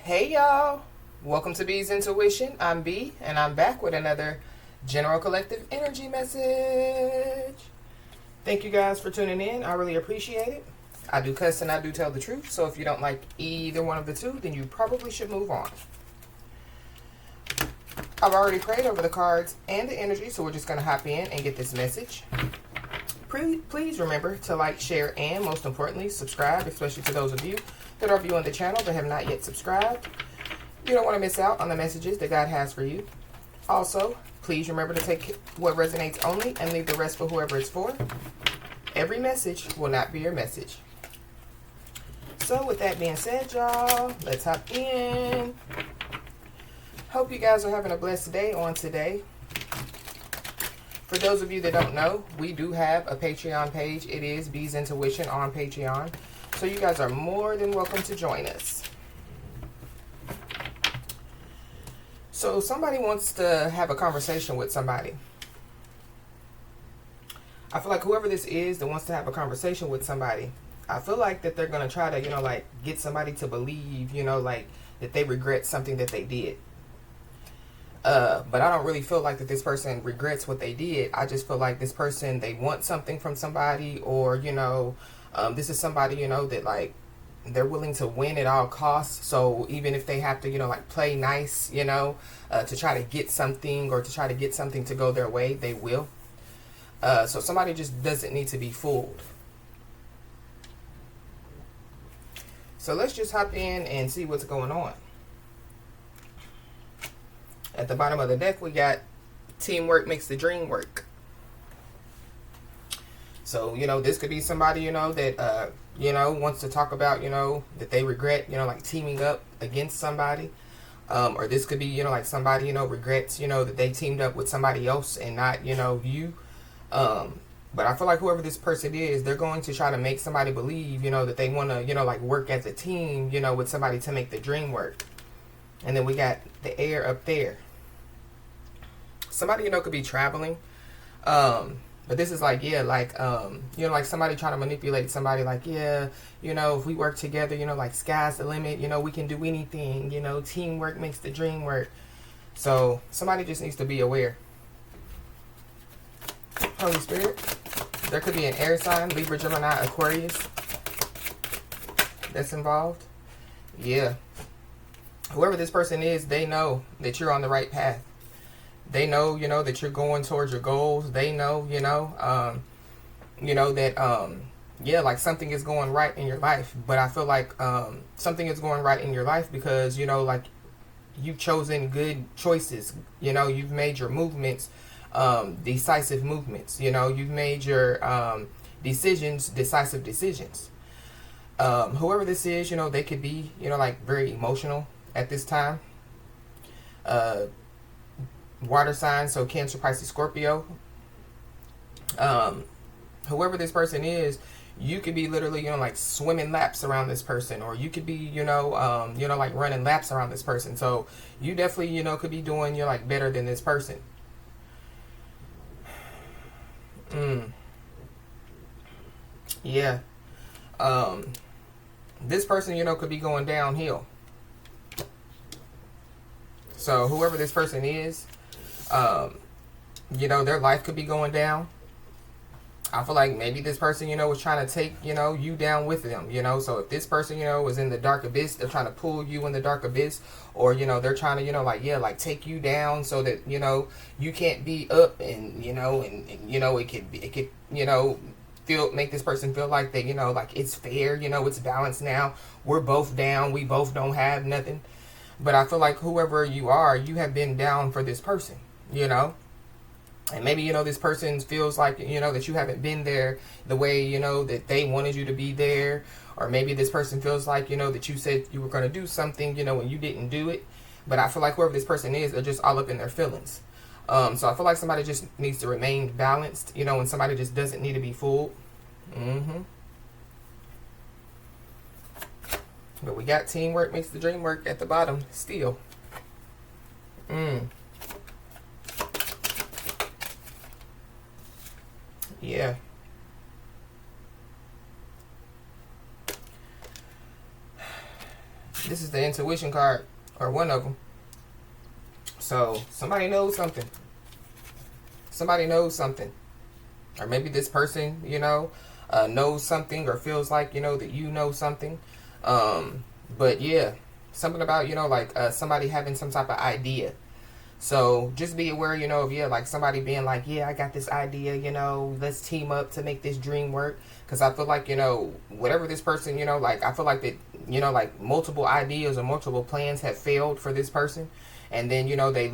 Hey y'all, welcome to B's Intuition. I'm B and I'm back with another General Collective Energy message. Thank you guys for tuning in. I really appreciate it. I do cuss and I do tell the truth, so if you don't like either one of the two, then you probably should move on. I've already prayed over the cards and the energy, so we're just going to hop in and get this message. Please remember to like, share, and most importantly, subscribe, especially to those of you that are viewing the channel that have not yet subscribed. You don't want to miss out on the messages that God has for you. Also, please remember to take what resonates only and leave the rest for whoever it's for. Every message will not be your message. So with that being said, y'all, let's hop in. Hope you guys are having a blessed day on today. For those of you that don't know, we do have a Patreon page. It is B's Intuition on Patreon. So you guys are more than welcome to join us. So somebody wants to have a conversation with somebody. I feel like whoever this is that wants to have a conversation with somebody, I feel like that they're going to try to, like get somebody to believe, like that they regret something that they did. But I don't really feel like that this person regrets what they did. I just feel like this person, they want something from somebody, or, this is somebody, that like they're willing to win at all costs. So even if they have to, like play nice, to try to get something or to try to get something to go their way, they will. So somebody just doesn't need to be fooled. So let's just hop in and see what's going on. At the bottom of the deck, we got teamwork makes the dream work. So, this could be somebody, that, wants to talk about, that they regret, like teaming up against somebody. Or this could be, like somebody, regrets, that they teamed up with somebody else and not, you. But I feel like whoever this person is, they're going to try to make somebody believe, that they want to, like work as a team, with somebody to make the dream work. And then we got the air up there. Somebody, could be traveling. But this is like, like somebody trying to manipulate somebody like, if we work together, like sky's the limit, we can do anything, teamwork makes the dream work. So somebody just needs to be aware. Holy Spirit. There could be an air sign, Libra, Gemini, Aquarius that's involved. Yeah. Whoever this person is, they know that you're on the right path. They know, that you're going towards your goals. They know, that, like something is going right in your life. But I feel like something is going right in your life because, like you've chosen good choices. You've made your movements, decisive movements. You've made your decisive decisions. Whoever this is, they could be, like very emotional at this time. Water signs, so Cancer, Pisces, Scorpio. Whoever this person is, you could be literally, like swimming laps around this person, or you could be, like running laps around this person. So you definitely, could be doing, like better than this person. Yeah. This person, could be going downhill. So whoever this person is, their life could be going down. I feel like maybe this person, was trying to take, you down with them, So if this person, was in the dark abyss, they're trying to pull you in the dark abyss, or, they're trying to, take you down so that, you can't be up and, it could, make this person feel like they, like it's fair, it's balanced now. We're both down. We both don't have nothing. But I feel like whoever you are, you have been down for this person, And maybe, this person feels like, that you haven't been there the way, that they wanted you to be there. Or maybe this person feels like, that you said you were going to do something, and you didn't do it. But I feel like whoever this person is, they're just all up in their feelings. So I feel like somebody just needs to remain balanced, and somebody just doesn't need to be fooled. But we got teamwork makes the dream work at the bottom still. Yeah. This is the intuition card, or one of them. So somebody knows something. Somebody knows something. Or maybe this person, knows something, or feels like, that you know something. But yeah, something about, somebody having some type of idea. So just be aware, of, like somebody being like, yeah, I got this idea, let's team up to make this dream work. Because I feel like, whatever this person, I feel like that, like multiple ideas or multiple plans have failed for this person. And then, they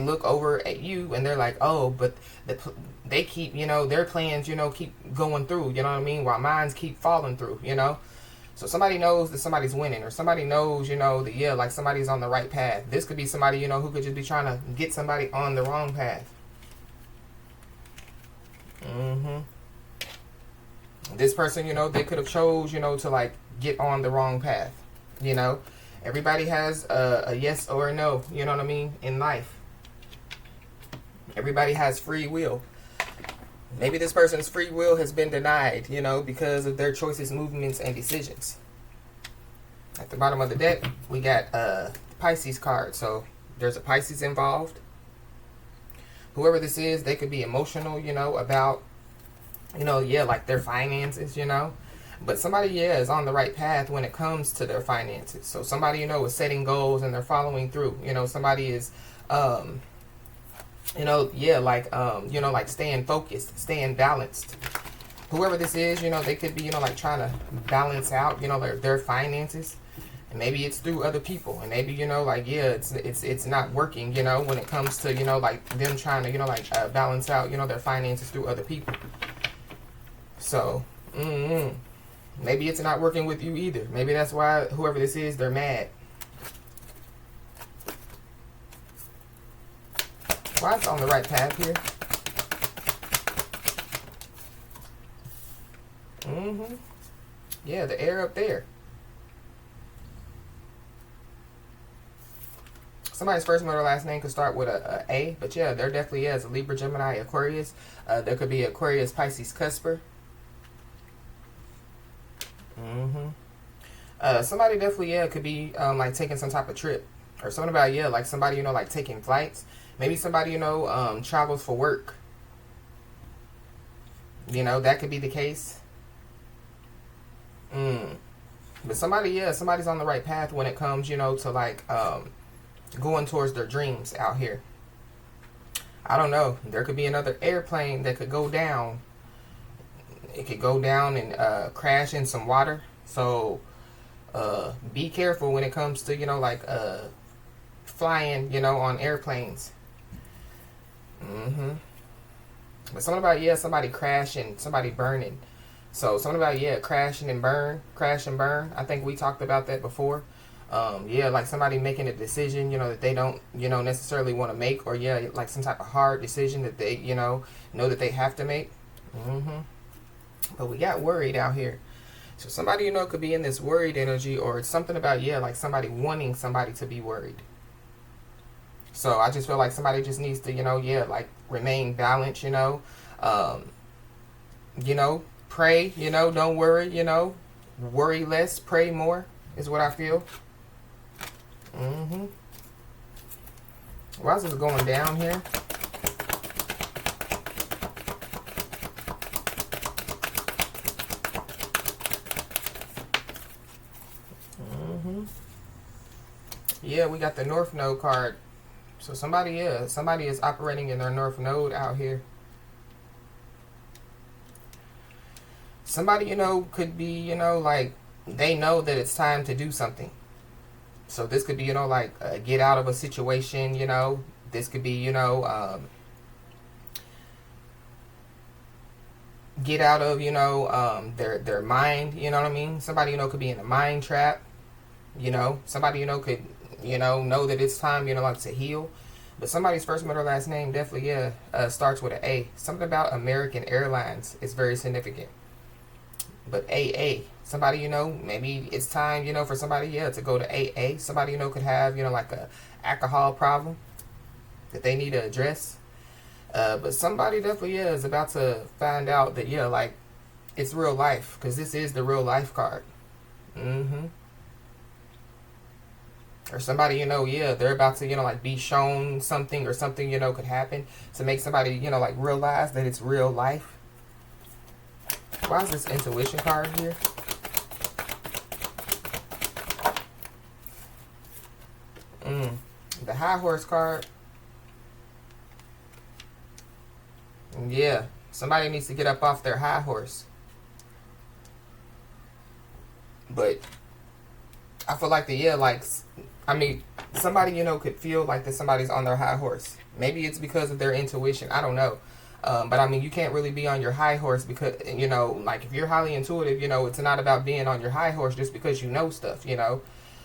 look over at you and they're like, oh, but they keep, their plans, keep going through, you know what I mean? While mines keep falling through, So somebody knows that somebody's winning, or somebody knows, that, yeah, like somebody's on the right path. This could be somebody, who could just be trying to get somebody on the wrong path. This person, they could have chose, to like get on the wrong path. Everybody has a yes or a no, you know what I mean, in life. Everybody has free will. Maybe this person's free will has been denied, because of their choices, movements, and decisions. At the bottom of the deck, we got the Pisces card. So there's a Pisces involved. Whoever this is, they could be emotional, about, like their finances, But somebody, is on the right path when it comes to their finances. So somebody, is setting goals and they're following through. Somebody is, like staying focused, staying balanced. Whoever this is, they could be, like trying to balance out, their finances. And maybe it's through other people. And maybe, it's not working, when it comes to, like them trying to, balance out, their finances through other people. So, maybe it's not working with you either. Maybe that's why whoever this is, they're mad. Why it's on the right path here? Yeah, the air up there. Somebody's first, middle, last name could start with a, but yeah, there definitely is a Libra, Gemini, Aquarius. There could be Aquarius, Pisces, Cusper. Somebody definitely, could be like taking some type of trip. Or something about, like somebody, like taking flights. Maybe somebody, travels for work. That could be the case. But somebody, somebody's on the right path when it comes, to like going towards their dreams out here. I don't know. There could be another airplane that could go down. It could go down and crash in some water. So be careful when it comes to, flying, on airplanes. But something about, somebody crashing, somebody burning. So something about, crash and burn. I think we talked about that before. Like somebody making a decision, that they don't, necessarily want to make, or like some type of hard decision that they, know that they have to make. But we got worried out here. So somebody, could be in this worried energy, or it's something about, like somebody wanting somebody to be worried. So I just feel like somebody just needs to, like remain balanced, pray, don't worry, worry less, pray more is what I feel. Why is this going down here? Yeah, we got the North Node card. So somebody is operating in their North Node out here. Somebody, could be, like they know that it's time to do something. So this could be, get out of a situation, This could be, get out of, their mind, you know what I mean? Somebody, could be in a mind trap. Somebody, could, know that it's time, like to heal. But somebody's first, middle, last name definitely, starts with an A. Something about American Airlines is very significant. But AA, somebody, maybe it's time, for somebody, to go to AA. Somebody, could have, like a alcohol problem that they need to address. But somebody definitely is about to find out that, like, it's real life. Because this is the real life card. Or somebody, you know, yeah, they're about to, you know, like be shown something, or something, you know, could happen to make somebody, you know, like realize that it's real life. Why is this intuition card here? The high horse card. Yeah, somebody needs to get up off their high horse. But I feel like I mean, somebody, you know, could feel like that somebody's on their high horse. Maybe it's because of their intuition. I don't know. But I mean, you can't really be on your high horse because, you know, like if you're highly intuitive, you know, it's not about being on your high horse just because you know stuff, you know.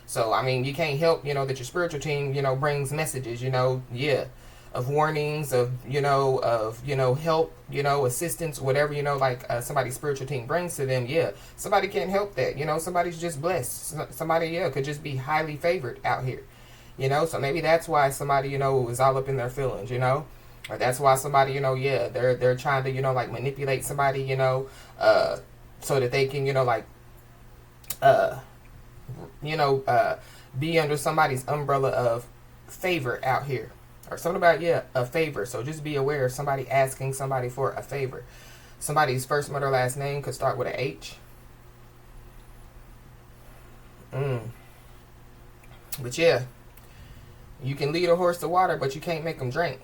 So, I mean, you can't help, you know, that your spiritual team, you know, brings messages, you know, yeah, of warnings, of, you know, help, you know, assistance, whatever, you know, like somebody's spiritual team brings to them. Yeah, somebody can't help that. You know, somebody's just blessed. Somebody, yeah, could just be highly favored out here, you know. So maybe that's why somebody, you know, is all up in their feelings, you know. Or that's why somebody, you know, yeah, they're trying to, you know, like manipulate somebody, you know, so that they can, you know, like, be under somebody's umbrella of favor out here. Or something about, yeah, a favor. So just be aware of somebody asking somebody for a favor. Somebody's first, middle, last name could start with an H. But yeah, you can lead a horse to water, but you can't make them drink.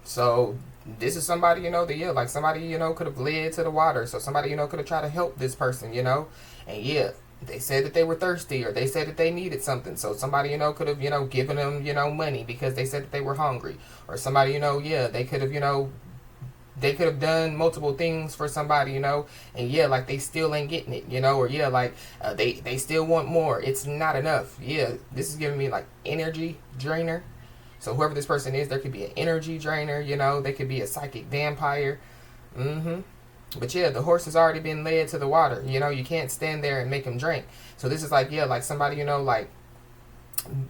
So this is somebody, you know, that, yeah, like somebody, you know, could have led to the water. So somebody, you know, could have tried to help this person, you know. And yeah, they said that they were thirsty, or they said that they needed something. So somebody, you know, could have, you know, given them, you know, money because they said that they were hungry. Or somebody, you know, yeah, they could have, you know, they could have done multiple things for somebody, you know, and yeah, like they still ain't getting it, you know, or yeah, like they still want more. It's not enough. Yeah, this is giving me like energy drainer. So whoever this person is, there could be an energy drainer, you know, they could be a psychic vampire. But yeah, the horse has already been led to the water. You know, you can't stand there and make him drink. So this is like, yeah, like somebody, you know, like,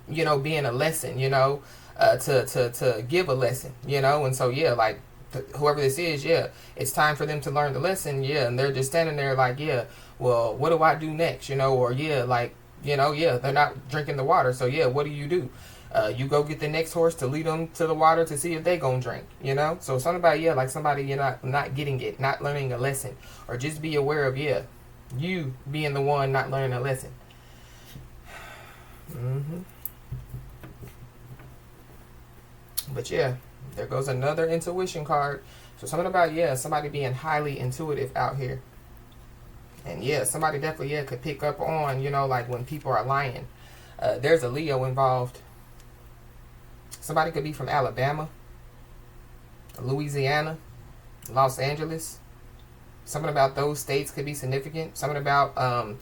you know, being a lesson, you know, to give a lesson, you know. And so, yeah, like whoever this is, yeah, it's time for them to learn the lesson. Yeah. And they're just standing there like, yeah, well, what do I do next? You know, or yeah, like, you know, yeah, they're not drinking the water. So yeah, what do? You go get the next horse to lead them to the water to see if they gonna drink, you know. So something about, yeah, like somebody, you're not getting it, not learning a lesson, or just be aware of, yeah, you being the one not learning a lesson. But yeah, there goes another intuition card. So something about, yeah, somebody being highly intuitive out here. And yeah, somebody definitely, yeah, could pick up on, you know, like when people are lying. There's a Leo involved. Somebody could be from Alabama, Louisiana, Los Angeles. Something about those states could be significant. Something about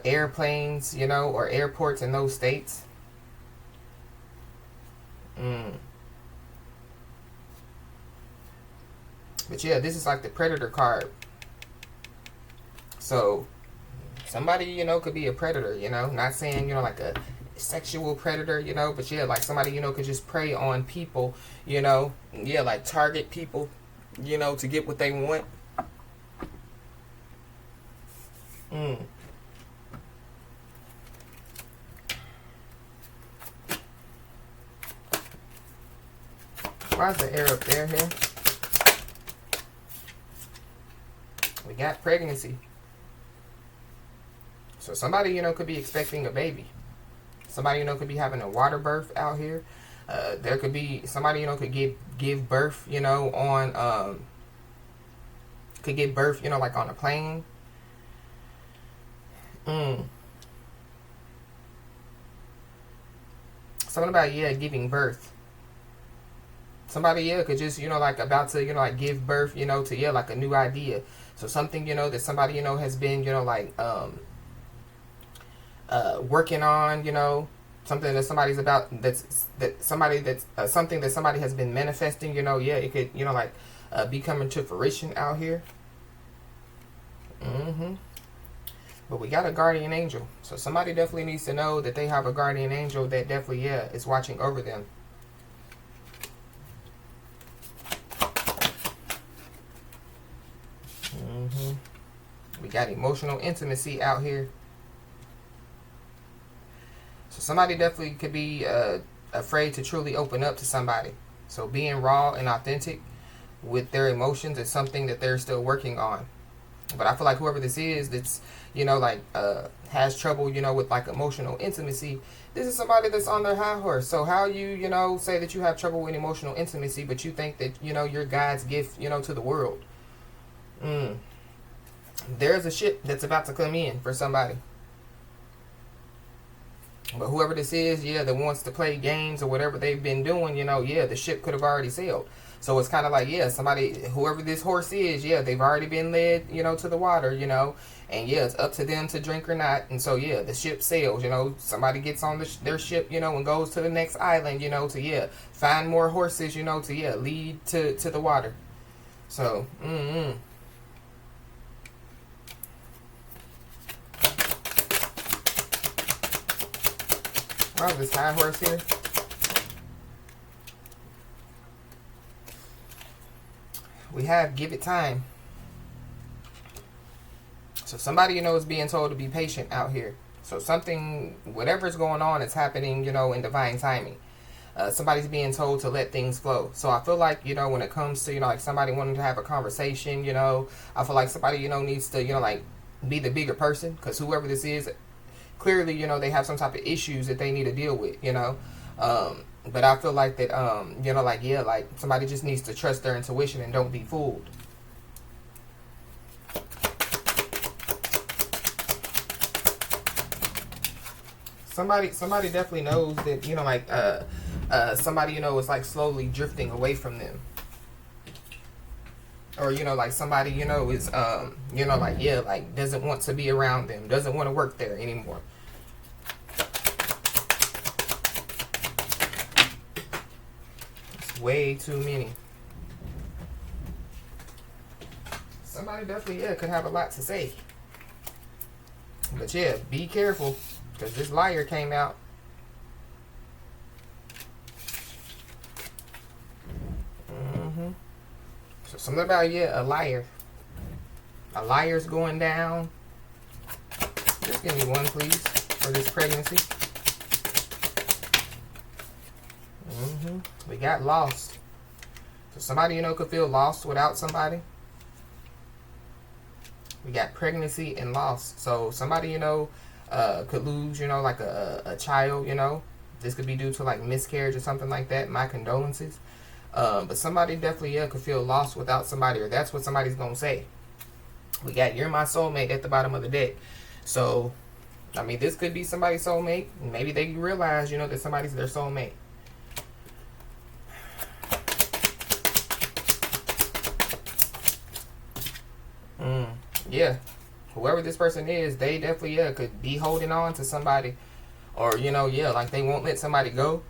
airplanes, you know, or airports in those states. But yeah, this is like the predator card. So somebody, you know, could be a predator, you know. Not saying, you know, like a sexual predator, you know, but yeah, like somebody, you know, could just prey on people, you know. Yeah, like target people, you know, to get what they want. Why is the air up there here? We got pregnancy. So somebody, you know, could be expecting a baby. Somebody, you know, could be having a water birth out here. There could be somebody, you know, could give birth, you know, on could give birth, you know, like on a plane. Something about, yeah, giving birth. Somebody, yeah, could just, you know, like about to, you know, like give birth, you know, to, yeah, like a new idea. So something, you know, that somebody, you know, has been, you know, like working on, you know, something that somebody's about, something that somebody has been manifesting, you know. Yeah, it could, you know, like be coming to fruition out here. But we got a guardian angel. So somebody definitely needs to know that they have a guardian angel that definitely, yeah, is watching over them. We got emotional intimacy out here. So somebody definitely could be afraid to truly open up to somebody. So being raw and authentic with their emotions is something that they're still working on. But I feel like whoever this is that's, like has trouble, with like emotional intimacy, this is somebody that's on their high horse. So how you, say that you have trouble with emotional intimacy, but you think that, you're God's gift, to the world. There's a ship that's about to come in for somebody. But whoever this is, that wants to play games or whatever they've been doing, the ship could have already sailed. So it's kind of like, somebody, whoever this horse is, they've already been led, to the water, and it's up to them to drink or not. And so, the ship sails, somebody gets on their ship, and goes to the next island, to, find more horses, to, lead to the water. So, Oh, this high horse here. We have give it time. So somebody, is being told to be patient out here. So something, whatever's going on, is happening, in divine timing. Somebody's being told to let things flow. So I feel like, when it comes to, like somebody wanting to have a conversation, I feel like somebody, needs to, like be the bigger person. Because whoever this is, clearly, they have some type of issues that they need to deal with, but I feel like that, like somebody just needs to trust their intuition and don't be fooled. Somebody definitely knows that, somebody, is like slowly drifting away from them. Or, like somebody, is, like doesn't want to be around them, doesn't want to work there anymore. It's way too many. Somebody definitely, could have a lot to say. But be careful, because this liar came out. So something about, a liar. A liar's going down. Just give me one, please, for this pregnancy. We got lost. So somebody, could feel lost without somebody. We got pregnancy and loss. So somebody, could lose, like a child, This could be due to like miscarriage or something like that. My condolences. But somebody definitely, could feel lost without somebody, or that's what somebody's going to say. We got "You're my soulmate" at the bottom of the deck. So, I mean, this could be somebody's soulmate. Maybe they realize, that somebody's their soulmate. Whoever this person is, they definitely, could be holding on to somebody. Or, like they won't let somebody go.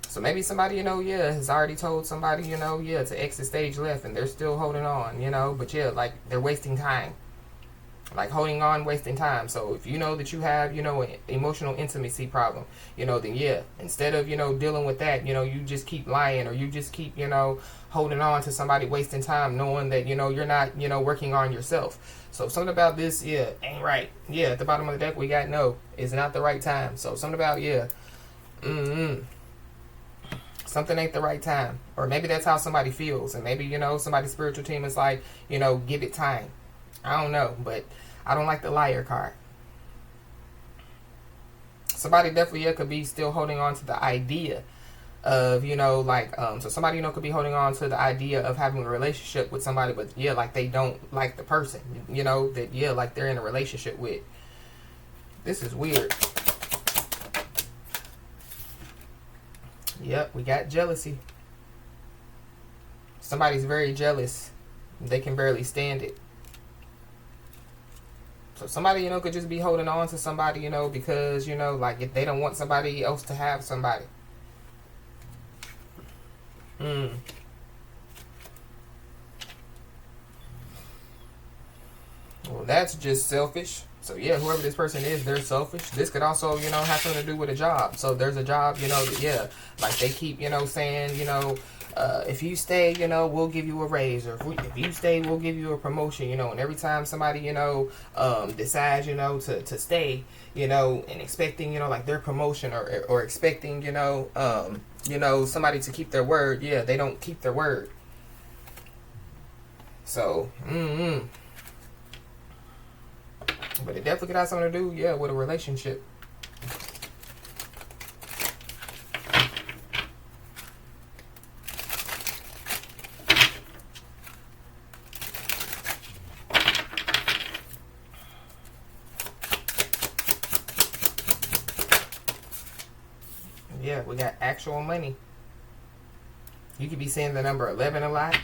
So maybe somebody, has already told somebody, to exit stage left, and they're still holding on, but like they're wasting time. Like holding on, wasting time. So if you know that you have, an emotional intimacy problem, then instead of, dealing with that, you just keep lying, or you just keep, holding on to somebody, wasting time, knowing that, you're not, working on yourself. So something about this, ain't right. At the bottom of the deck, we got no. It's not the right time. So something about, something ain't the right time. Or maybe that's how somebody feels. And maybe, somebody's spiritual team is like, give it time. I don't know. But I don't like the liar card. Somebody definitely could be still holding on to the idea of, so somebody, could be holding on to the idea of having a relationship with somebody, but like they don't like the person, that, like they're in a relationship with. This is weird. Yep, we got jealousy. Somebody's very jealous. They can barely stand it. So somebody, could just be holding on to somebody, because, like if they don't want somebody else to have somebody. Well, that's just selfish. So yeah, whoever this person is, they're selfish. This could also, you know, have something to do with a job. So there's a job, you know, that, yeah, like they keep, you know, saying, you know, if you stay, you know, we'll give you a raise, or if you stay, we'll give you a promotion, you know. And every time somebody, you know, decides, you know, to stay, you know, and expecting, you know, like their promotion, or expecting, you know, somebody to keep their word, yeah, they don't keep their word. So, but it definitely could have something to do, yeah, with a relationship. Yeah, we got actual money. You could be seeing the number 11 a lot.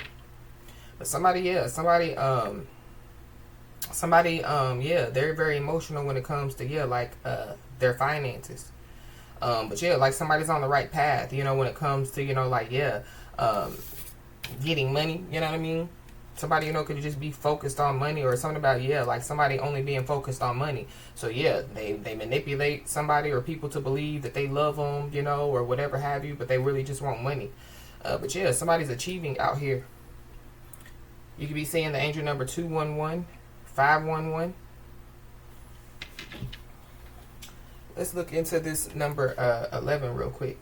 But somebody, yeah, yeah, they're very emotional when it comes to, yeah, like, their finances. But yeah, like somebody's on the right path, you know, when it comes to, you know, like, yeah, getting money, you know what I mean? Somebody, you know, could just be focused on money, or something about, yeah, like somebody only being focused on money. So yeah, they manipulate somebody or people to believe that they love them, you know, or whatever have you, but they really just want money. But yeah, somebody's achieving out here. You could be seeing the angel number 211, 511. Let's look into this number 11 real quick.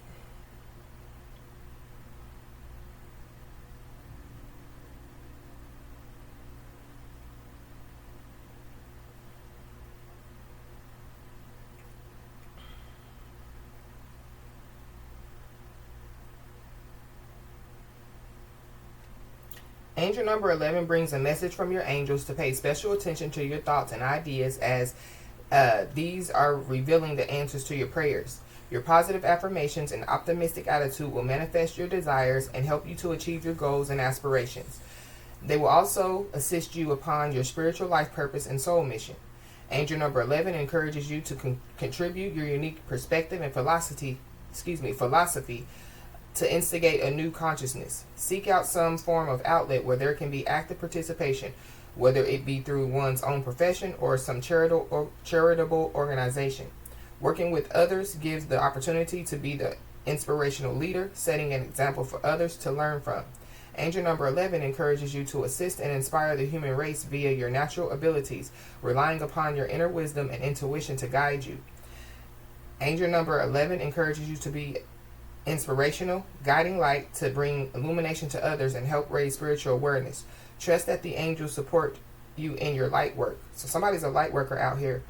Angel number 11 brings a message from your angels to pay special attention to your thoughts and ideas, as these are revealing the answers to your prayers. Your positive affirmations and optimistic attitude will manifest your desires and help you to achieve your goals and aspirations. They will also assist you upon your spiritual life purpose and soul mission. Angel number 11 encourages you to contribute your unique perspective and philosophy to instigate a new consciousness. Seek out some form of outlet where there can be active participation, whether it be through one's own profession or some charitable organization. Working with others gives the opportunity to be the inspirational leader, setting an example for others to learn from. Angel number 11 encourages you to assist and inspire the human race via your natural abilities, relying upon your inner wisdom and intuition to guide you. Angel number 11 encourages you to be inspirational, guiding light to bring illumination to others and help raise spiritual awareness. Trust that the angels support you in your light work. So somebody's a light worker out here.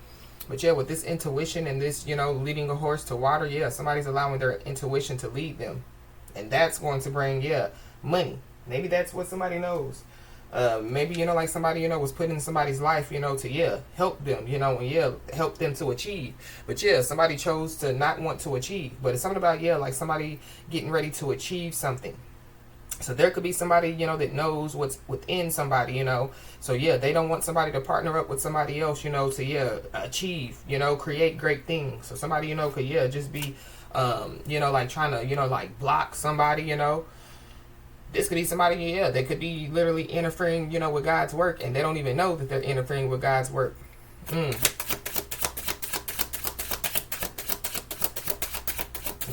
But yeah, with this intuition and this, you know, leading a horse to water, yeah, somebody's allowing their intuition to lead them. And that's going to bring, yeah, money. Maybe that's what somebody knows. Maybe, you know, like somebody, you know, was put in somebody's life, you know, to, yeah, help them, you know, and, yeah, help them to achieve. But, yeah, somebody chose to not want to achieve. But it's something about, yeah, like somebody getting ready to achieve something. So there could be somebody, you know, that knows what's within somebody, you know. So, yeah, they don't want somebody to partner up with somebody else, you know, to, yeah, achieve, you know, create great things. So somebody, you know, could, yeah, just be, you know, like trying to, you know, like block somebody, you know. This could be somebody, yeah, that could be literally interfering, you know, with God's work, and they don't even know that they're interfering with God's work. With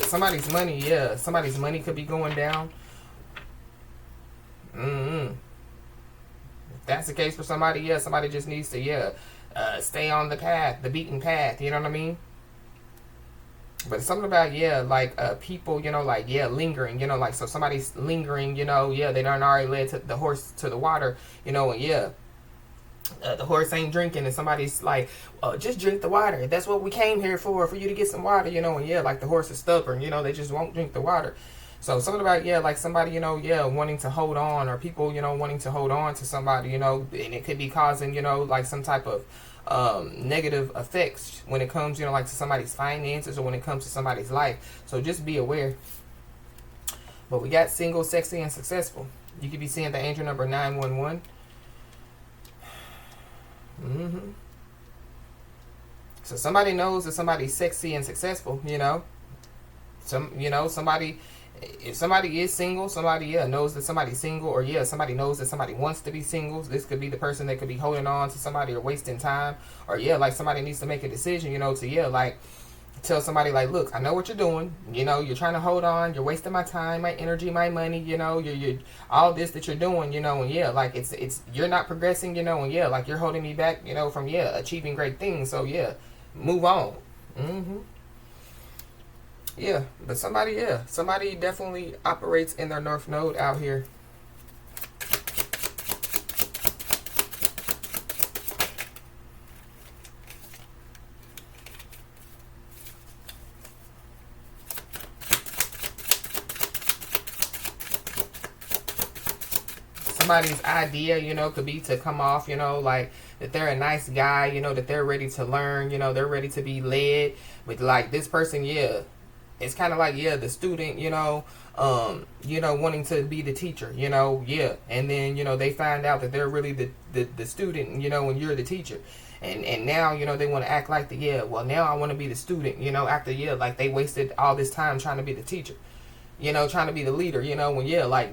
somebody's money, yeah, somebody's money could be going down. If that's the case for somebody, yeah, somebody just needs to, yeah, stay on the path, the beaten path, you know what I mean? But something about, yeah, like, people, you know, like, yeah, lingering, you know, like, so somebody's lingering, you know, yeah, they done already led the horse to the water, you know, and yeah, the horse ain't drinking, and somebody's like, just drink the water. That's what we came here for you to get some water, you know, and yeah, like the horse is stubborn, you know, they just won't drink the water. So something about, yeah, like somebody, you know, yeah, wanting to hold on, or people, you know, wanting to hold on to somebody, you know, and it could be causing, you know, like some type of negative effects when it comes, you know, like to somebody's finances, or when it comes to somebody's life. So just be aware. But we got single, sexy, and successful. You could be seeing the angel number 911. So somebody knows that somebody's sexy and successful, you know. Somebody If somebody is single, somebody, yeah, knows that somebody's single, or yeah, somebody knows that somebody wants to be single. This could be the person that could be holding on to somebody or wasting time, or yeah, like somebody needs to make a decision, you know, to yeah, like tell somebody like, look, I know what you're doing. You know, you're trying to hold on. You're wasting my time, my energy, my money. You know, you're all this that you're doing. You know, and yeah, like it's you're not progressing. You know, and yeah, like you're holding me back. You know, from yeah achieving great things. So yeah, move on. Yeah, but somebody, yeah, somebody definitely operates in their North Node out here. Somebody's idea, you know, could be to come off, you know, like that they're a nice guy, you know, that they're ready to learn, you know, they're ready to be led. With like this person, yeah, it's kind of like yeah the student, you know, wanting to be the teacher, you know, yeah, and then you know they find out that they're really the student, you know, and you're the teacher, and now you know they want to act like the yeah, well now I want to be the student, you know, after yeah like they wasted all this time trying to be the teacher, you know, trying to be the leader, you know, when yeah like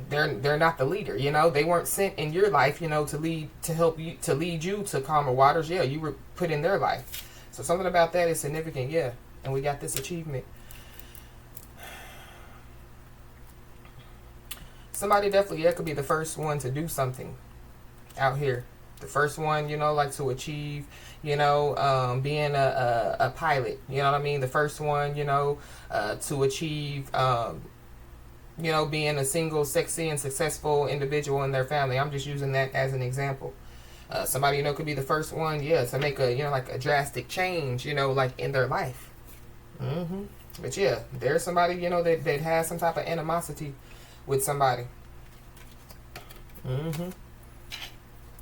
they're not the leader, you know, they weren't sent in your life, you know, to help you, to lead you to calmer waters. Yeah, you were put in their life, so something about that is significant. Yeah, and we got this achievement. Somebody definitely, yeah, could be the first one to do something out here. The first one, you know, like to achieve, you know, being a pilot, you know what I mean? The first one, you know, to achieve, you know, being a single, sexy, and successful individual in their family. I'm just using that as an example. Somebody, you know, could be the first one, yeah, to make a, you know, like a drastic change, you know, like in their life. But yeah, there's somebody, you know, that has some type of animosity with somebody.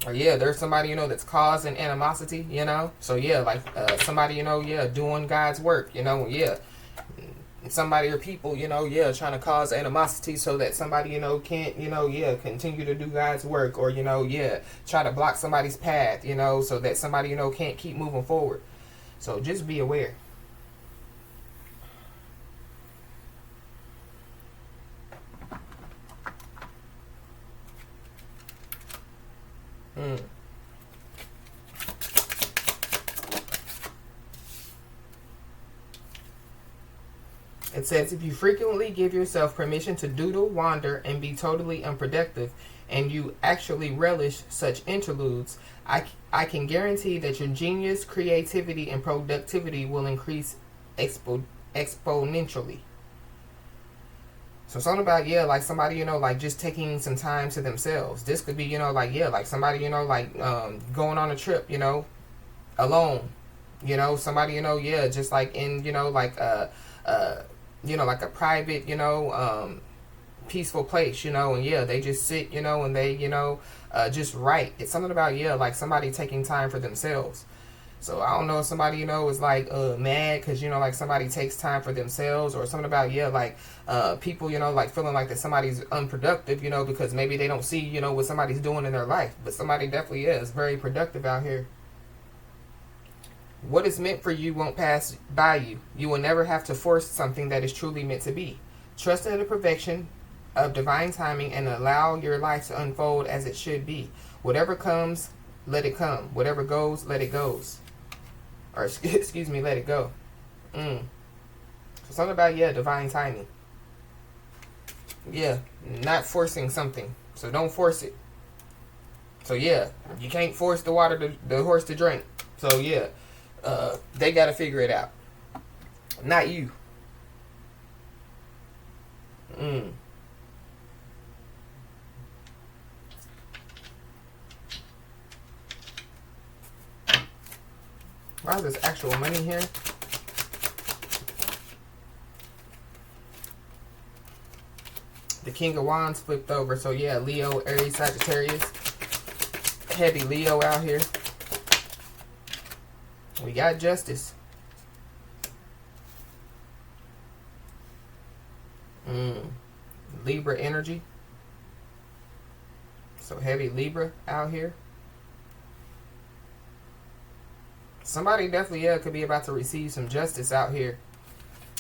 Or yeah, there's somebody, you know, that's causing animosity, you know. So yeah, like somebody, you know, yeah, doing God's work, you know, yeah. Somebody or people, you know, yeah, trying to cause animosity so that somebody, you know, can't, you know, yeah, continue to do God's work, or, you know, yeah, try to block somebody's path, you know, so that somebody, you know, can't keep moving forward. So just be aware. It says, if you frequently give yourself permission to doodle, wander, and be totally unproductive, and you actually relish such interludes, I can guarantee that your genius, creativity, and productivity will increase exponentially. So something about, yeah, like somebody, you know, like just taking some time to themselves. This could be, you know, like, yeah, like somebody, you know, like going on a trip, you know, alone. You know, somebody, you know, yeah, just like in, you know, like you know, like a private, you know, peaceful place, you know, and yeah, they just sit, you know, and they, you know, just write. It's something about, yeah, like somebody taking time for themselves. So I don't know if somebody, you know, is like mad because, you know, like somebody takes time for themselves, or something about, yeah, like people, you know, like feeling like that somebody's unproductive, you know, because maybe they don't see, you know, what somebody's doing in their life. But somebody definitely is very productive out here. What is meant for you won't pass by you. You will never have to force something that is truly meant to be. Trust in the perfection of divine timing and allow your life to unfold as it should be. Whatever comes, let it come. Whatever goes, let it goes. Or excuse me, let it go. So something about, yeah, divine timing. Yeah, not forcing something. So don't force it. So yeah, you can't force the horse to drink. So yeah. They got to figure it out. Not you. Why is this actual money here? The King of Wands flipped over. So yeah, Leo, Aries, Sagittarius. Heavy Leo out here. We got Justice. Libra energy. So heavy Libra out here. Somebody definitely, yeah, could be about to receive some justice out here.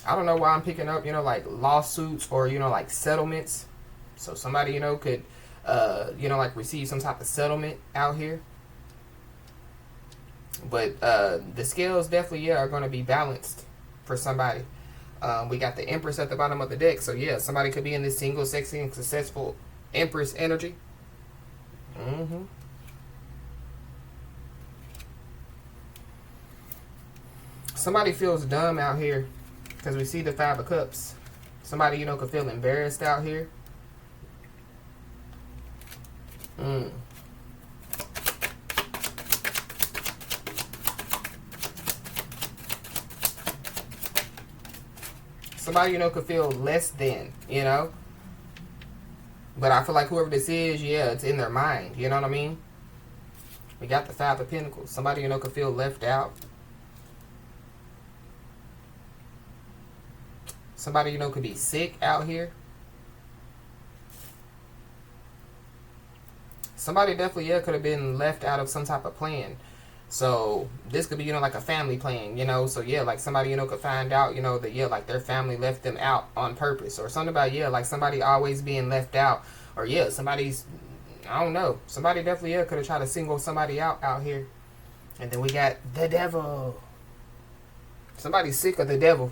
I don't know why I'm picking up, like lawsuits or, like settlements. So somebody, could, like receive some type of settlement out here. But the scales definitely, are going to be balanced for somebody. We got the Empress at the bottom of the deck. So, yeah, somebody could be in this single, sexy, and successful Empress energy. Somebody feels dumb out here because we see the Five of Cups. Somebody, could feel embarrassed out here. Somebody, could feel less than, But I feel like whoever this is, it's in their mind. You know what I mean? We got the Five of Pentacles. Somebody, could feel left out. Somebody, could be sick out here. Somebody definitely, could have been left out of some type of plan. So this could be, like a family plan, So, like somebody, could find out, that, like their family left them out on purpose. Or something about, like somebody always being left out. Or, somebody's, I don't know. Somebody definitely, could have tried to single somebody out here. And then we got the devil. Somebody's sick of the devil.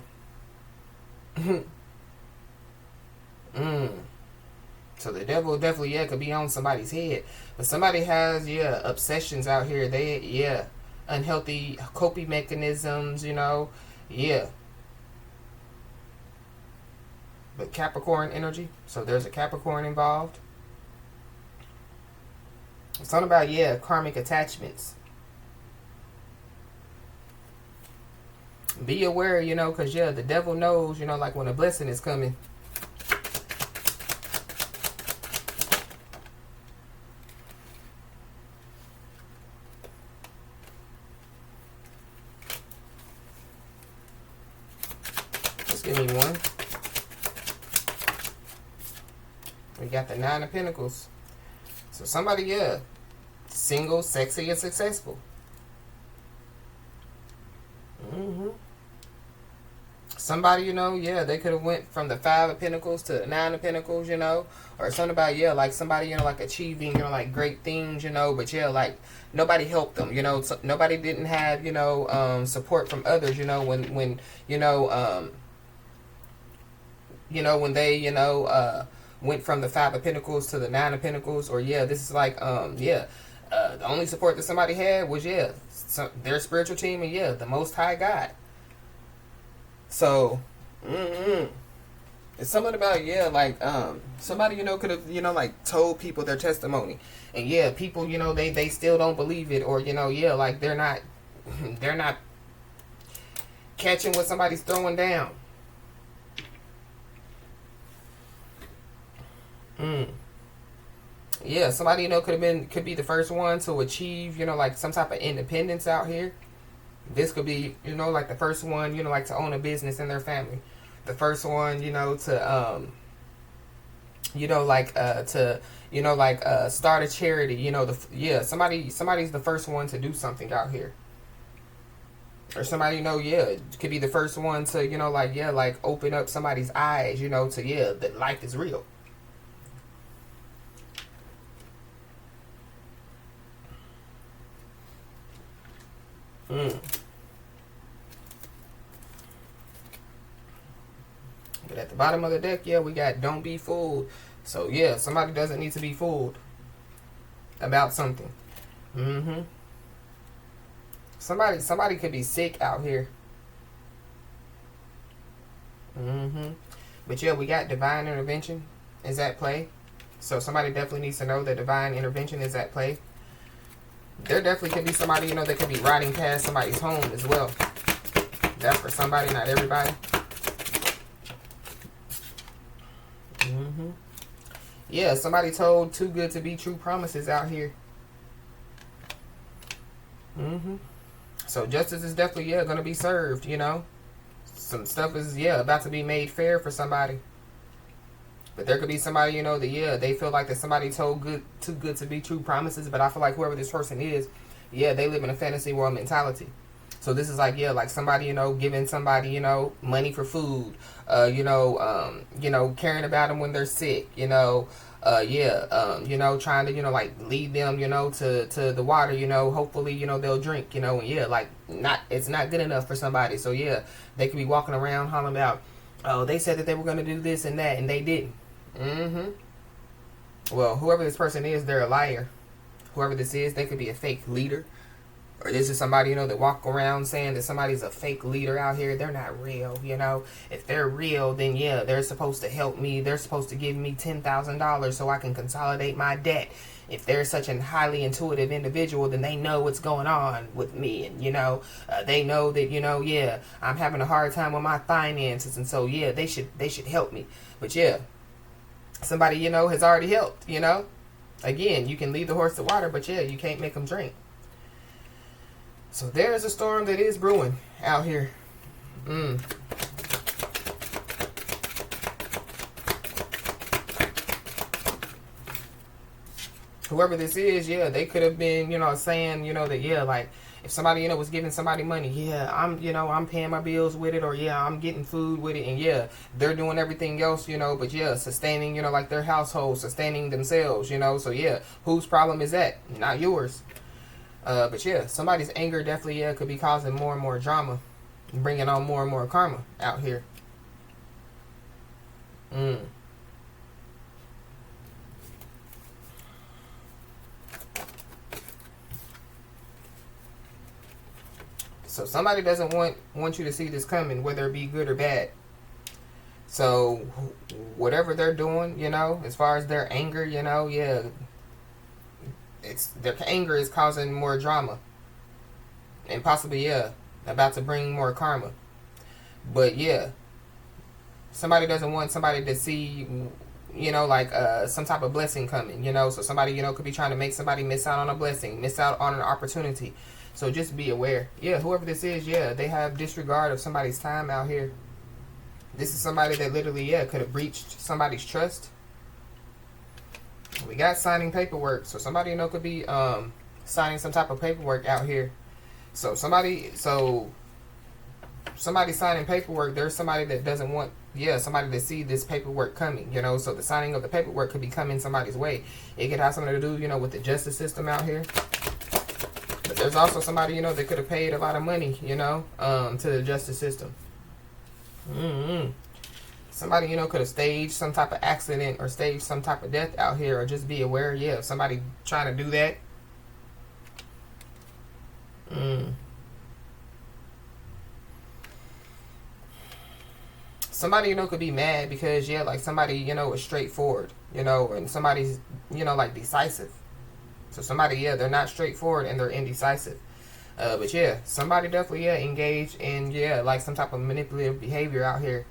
So the devil definitely, could be on somebody's head. But somebody has, obsessions out here. They, unhealthy coping mechanisms, But Capricorn energy. So there's a Capricorn involved. Something about, karmic attachments. Be aware, because, the devil knows, like when a blessing is coming. Just give me one. We got the Nine of Pentacles. So somebody, single, sexy, and successful. Somebody, they could have went from the Five of Pentacles to the Nine of Pentacles, or something about, like somebody, like achieving, like great things, but like nobody helped them, so nobody didn't have, support from others, when when they, went from the Five of Pentacles to the Nine of Pentacles, or this is like, the only support that somebody had was, their spiritual team and, the Most High God. So, it's something about, like, somebody, could have, like, told people their testimony. And, people, they still don't believe it. Or, like, they're not catching what somebody's throwing down. Somebody, could be the first one to achieve, like, some type of independence out here. This could be, like the first one, like to own a business in their family. The first one, to, start a charity, somebody's the first one to do something out here. Or somebody, could be the first one to, like open up somebody's eyes, to, that life is real. But at the bottom of the deck, we got don't be fooled. So, somebody doesn't need to be fooled about something. Somebody could be sick out here. But, we got divine intervention is at play. So, somebody definitely needs to know that divine intervention is at play. There definitely could be somebody, that could be riding past somebody's home as well. That's for somebody, not everybody. Somebody told too good to be true promises out here. So justice is definitely, going to be served, Some stuff is, about to be made fair for somebody. But there could be somebody, that, they feel like that somebody told too good to be true promises. But I feel like whoever this person is, they live in a fantasy world mentality. So this is like, yeah, like somebody, you know, giving somebody, you know, money for food, you know, caring about them when they're sick, you know, you know, trying to, you know, like lead them, you know, to the water, you know, hopefully, you know, they'll drink, you know, and yeah, like it's not good enough for somebody. So yeah, they could be walking around hollering about, oh, they said that they were going to do this and that, and they didn't. Well, whoever this person is, they're a liar. Whoever this is, they could be a fake leader. Or this is somebody, you know, that walk around saying that somebody's a fake leader out here. They're not real, you know. If they're real, then yeah, they're supposed to help me. They're supposed to give me $10,000 so I can consolidate my debt. If they're such a highly intuitive individual, then they know what's going on with me. And, you know, they know that, you know, yeah, I'm having a hard time with my finances. And so, yeah, they should help me. But, yeah, somebody, you know, has already helped, you know. Again, you can lead the horse to water, but, yeah, you can't make them drink. So there is a storm that is brewing out here. Whoever this is, yeah, they could have been, you know, saying, you know, that, yeah, like, if somebody, you know, was giving somebody money, yeah, I'm paying my bills with it, or, yeah, I'm getting food with it, and, yeah, they're doing everything else, you know, but, yeah, sustaining, you know, like, their household, sustaining themselves, you know, so, yeah, whose problem is that? Not yours. But yeah, somebody's anger definitely, yeah, could be causing more and more drama, bringing on more and more karma out here. So somebody doesn't want you to see this coming, whether it be good or bad. So whatever they're doing, you know, as far as their anger, you know, yeah, their anger is causing more drama, and possibly, yeah, about to bring more karma. But yeah, somebody doesn't want somebody to see, you know, like some type of blessing coming, you know. So somebody, you know, could be trying to make somebody miss out on a blessing, miss out on an opportunity. So just be aware. Yeah, whoever this is, yeah, they have disregard of somebody's time out here. This is somebody that literally, yeah, could have breached somebody's trust. We got signing paperwork. So somebody, you know, could be signing some type of paperwork out here. So somebody signing paperwork, there's somebody that doesn't want, yeah, somebody to see this paperwork coming, you know. So the signing of the paperwork could be coming somebody's way. It could have something to do, you know, with the justice system out here. But there's also somebody, you know, that could have paid a lot of money, you know, to the justice system. Somebody, you know, could have staged some type of accident or staged some type of death out here, or just be aware, yeah, of somebody trying to do that. Somebody, you know, could be mad because, yeah, like somebody, you know, is straightforward, you know, and somebody's, you know, like decisive. So somebody, yeah, they're not straightforward and they're indecisive. But yeah, somebody definitely, yeah, engaged in, yeah, like some type of manipulative behavior out here.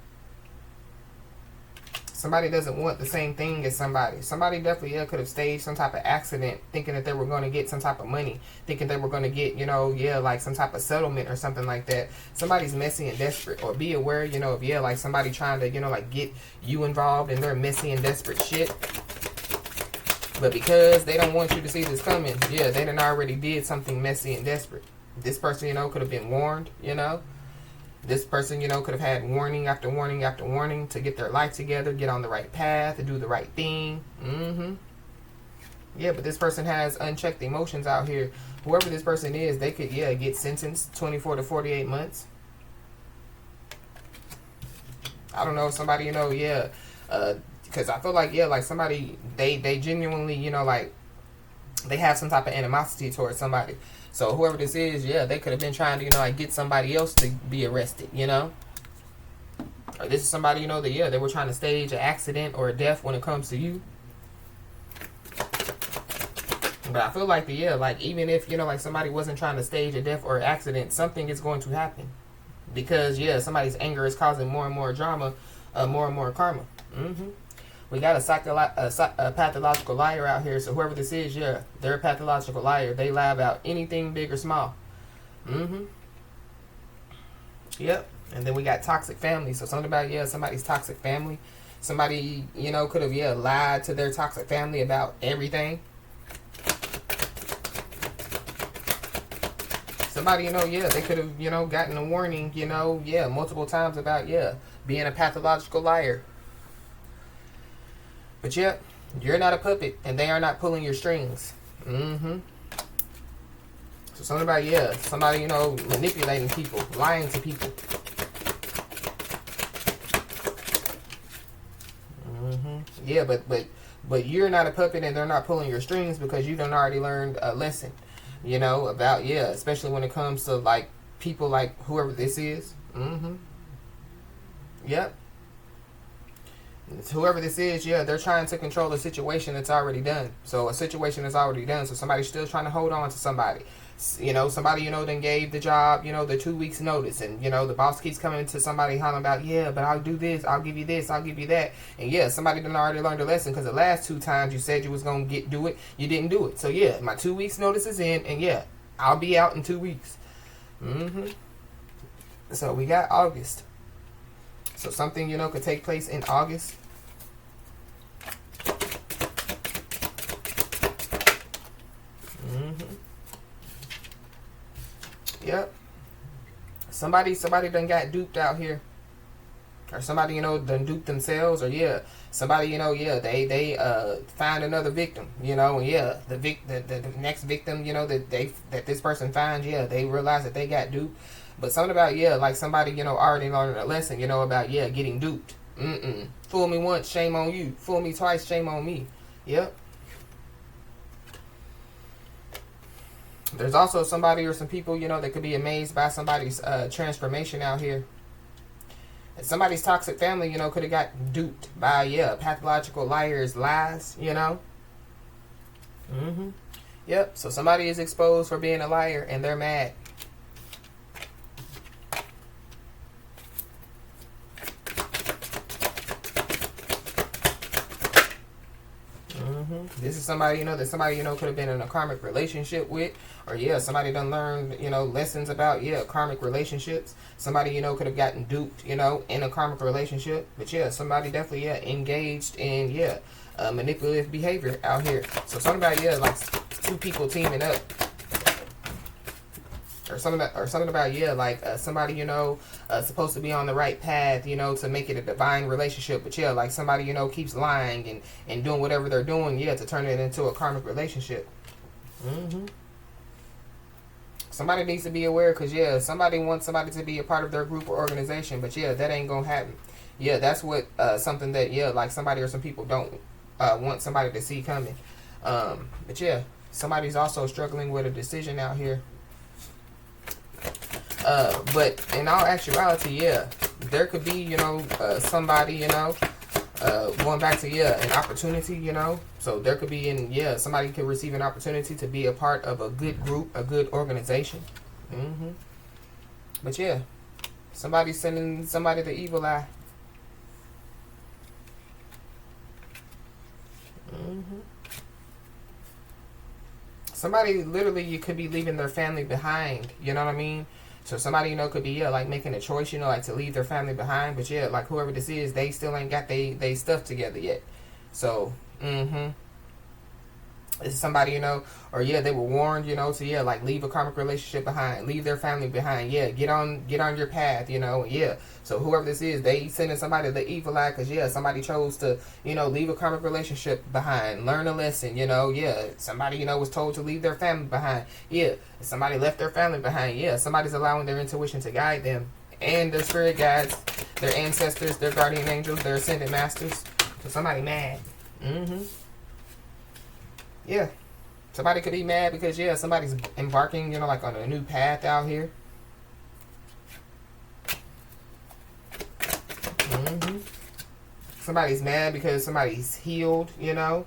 Somebody doesn't want the same thing as somebody. Somebody definitely, yeah, could have staged some type of accident, thinking that they were going to get some type of money, thinking they were going to get, you know, yeah, like some type of settlement or something like that. Somebody's messy and desperate. Or be aware, you know, of, yeah, like somebody trying to, you know, like get you involved in their messy and desperate shit. But because they don't want you to see this coming, yeah, they done already did something messy and desperate. This person, you know, could have been warned, you know. This person, you know, could have had warning after warning after warning to get their life together, get on the right path, to do the right thing. Yeah, but this person has unchecked emotions out here. Whoever this person is, they could, yeah, get sentenced 24 to 48 months. I don't know, somebody, you know, yeah, because I feel like, yeah, like somebody, they genuinely, you know, like, they have some type of animosity towards somebody. So whoever this is, yeah, they could have been trying to, you know, like get somebody else to be arrested, you know. Or this is somebody, you know, that, yeah, they were trying to stage an accident or a death when it comes to you. But I feel like, yeah, like even if, you know, like somebody wasn't trying to stage a death or an accident, something is going to happen. Because, yeah, somebody's anger is causing more and more drama, more and more karma. We got a pathological liar out here. So whoever this is, yeah, they're a pathological liar. They lie about anything big or small. Yep. And then we got toxic family. So something about, yeah, somebody's toxic family. Somebody, you know, could have, yeah, lied to their toxic family about everything. So somebody, you know, yeah, they could have, you know, gotten a warning, you know, yeah, multiple times about, yeah, being a pathological liar. But yeah, you're not a puppet, and they are not pulling your strings. Mm-hmm. So something about, yeah, somebody, you know, manipulating people, lying to people. Mm-hmm. Yeah, but you're not a puppet, and they're not pulling your strings because you done already learned a lesson, you know, about, yeah, especially when it comes to, like, people like whoever this is. Mm-hmm. Yep. Whoever this is, yeah, they're trying to control a situation that's already done. So a situation is already done. So somebody's still trying to hold on to somebody. You know, somebody, you know, then gave the job, you know, the 2 weeks notice. And, you know, the boss keeps coming to somebody hollering about, yeah, but I'll do this. I'll give you this. I'll give you that. And, yeah, somebody done already learned a lesson because the last 2 times you said you was going to do it, you didn't do it. So, yeah, my 2 weeks notice is in. And, yeah, I'll be out in 2 weeks. Mm-hmm. So we got August. So something, you know, could take place in August. Mm-hmm. Yep. Somebody done got duped out here. Or somebody, you know, done duped themselves. Or, yeah, somebody, you know, yeah, they find another victim, you know. And, yeah, the next victim, you know, that this person finds, yeah, they realize that they got duped. But something about, yeah, like somebody, you know, already learned a lesson, you know, about, yeah, getting duped. Fool me once, shame on you. Fool me twice, shame on me. Yep. There's also somebody or some people, you know, that could be amazed by somebody's transformation out here. And somebody's toxic family, you know, could have got duped by, yeah, pathological liars' lies, you know. Yep. So somebody is exposed for being a liar and they're mad. This is somebody, you know, that somebody, you know, could have been in a karmic relationship with. Or, yeah, somebody done learned, you know, lessons about, yeah, karmic relationships. Somebody, you know, could have gotten duped, you know, in a karmic relationship. But, yeah, somebody definitely, yeah, engaged in, yeah, manipulative behavior out here. So something about, yeah, like 2 people teaming up. Or something about, yeah, like somebody, you know, supposed to be on the right path, you know, to make it a divine relationship. But, yeah, like somebody, you know, keeps lying and doing whatever they're doing, yeah, to turn it into a karmic relationship. Somebody needs to be aware because, yeah, somebody wants somebody to be a part of their group or organization. But, yeah, that ain't going to happen. Yeah, that's what something that, yeah, like somebody or some people don't want somebody to see coming. But, yeah, somebody's also struggling with a decision out here. But in all actuality, yeah, there could be, you know, somebody, you know, going back to, yeah, an opportunity, you know. So there could be, yeah, somebody could receive an opportunity to be a part of a good group, a good organization. But, yeah, somebody's sending somebody the evil eye. Somebody, literally, you could be leaving their family behind, you know what I mean? So somebody, you know, could be, yeah, like making a choice, you know, like to leave their family behind. But, yeah, like whoever this is, they still ain't got they stuff together yet. So, This is somebody, you know, or, yeah, they were warned, you know, to, yeah, like leave a karmic relationship behind, leave their family behind. Yeah, get on your path, you know. Yeah. So whoever this is, they sending somebody the evil eye because, yeah, somebody chose to, you know, leave a karmic relationship behind, learn a lesson, you know. Yeah, somebody, you know, was told to leave their family behind. Yeah, somebody left their family behind. Yeah, somebody's allowing their intuition to guide them and their spirit guides, their ancestors, their guardian angels, their ascended masters. So somebody mad. Yeah. Somebody could be mad because, yeah, somebody's embarking, you know, like on a new path out here. Somebody's mad because somebody's healed, you know.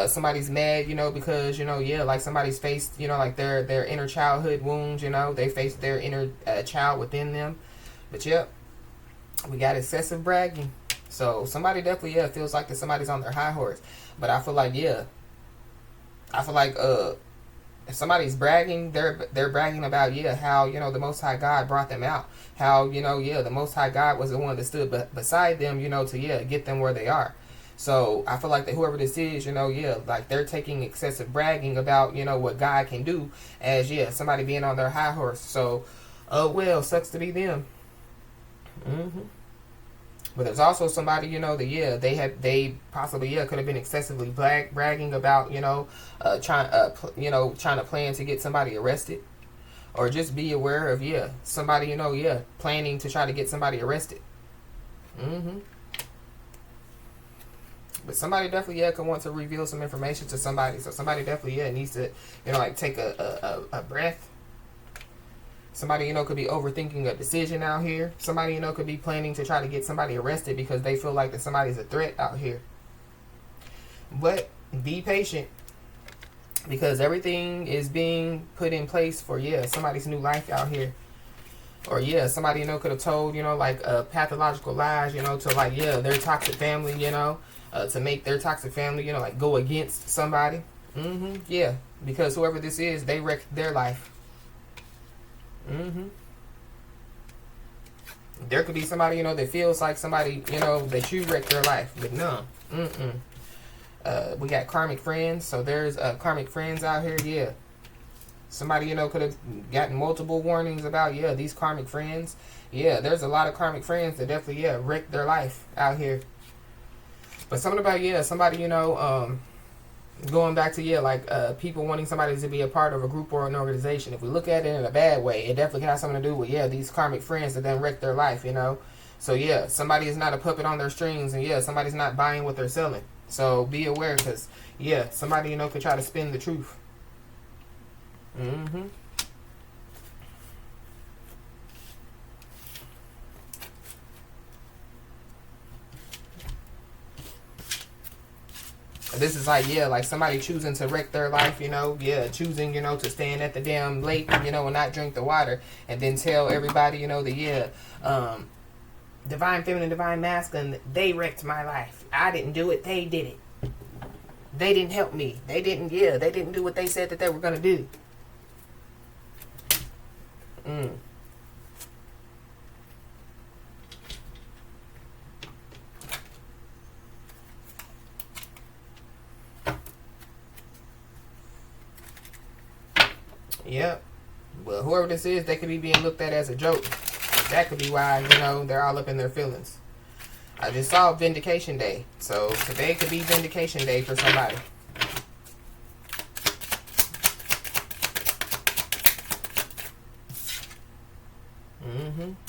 Somebody's mad, you know, because, you know, yeah, like somebody's faced, you know, like their inner childhood wounds, you know. They faced their inner child within them. But, yeah, we got excessive bragging. So somebody definitely, yeah, feels like that somebody's on their high horse. But I feel like, yeah, if somebody's bragging, they're bragging about, yeah, how, you know, the Most High God brought them out. How, you know, yeah, the Most High God was the one that stood beside them, you know, to, yeah, get them where they are. So I feel like that whoever this is, yeah, like they're taking excessive bragging about, what God can do as, yeah, somebody being on their high horse. So, oh well, sucks to be them. But there's also somebody, that, yeah, they possibly, yeah, could have been excessively bragging about, trying to plan to get somebody arrested. Or just be aware of, yeah, somebody, yeah, planning to try to get somebody arrested. But somebody definitely, yeah, could want to reveal some information to somebody. So somebody definitely, yeah, needs to, like take a breath. Somebody, could be overthinking a decision out here. Somebody, could be planning to try to get somebody arrested because they feel like that somebody's a threat out here. But be patient, because everything is being put in place for, yeah, somebody's new life out here. Or, yeah, somebody, could have told, like pathological lies, to, like, yeah, their toxic family, to make their toxic family, like go against somebody. Yeah, because whoever this is, they wrecked their life. There could be somebody, that feels like somebody, that you wrecked their life. But no. We got karmic friends. So there's karmic friends out here. Yeah. Somebody, could have gotten multiple warnings about, yeah, these karmic friends. Yeah, there's a lot of karmic friends that definitely, yeah, wrecked their life out here. But something about, yeah, somebody, going back to, yeah, like people wanting somebody to be a part of a group or an organization. If we look at it in a bad way, it definitely can have something to do with, yeah, these karmic friends that then wreck their life, So, yeah, somebody is not a puppet on their strings, and, yeah, somebody's not buying what they're selling. So be aware, because, yeah, somebody, could try to spin the truth. This is like, yeah, like somebody choosing to wreck their life, yeah, choosing, to stand at the damn lake, and not drink the water, and then tell everybody, that, yeah, divine feminine, divine masculine, they wrecked my life. I didn't do it, they did it. They didn't help me. They didn't do what they said that they were going to do. Yep. Well, whoever this is, they could be being looked at as a joke. That could be why, they're all up in their feelings. I just saw Vindication Day. So today could be Vindication Day for somebody.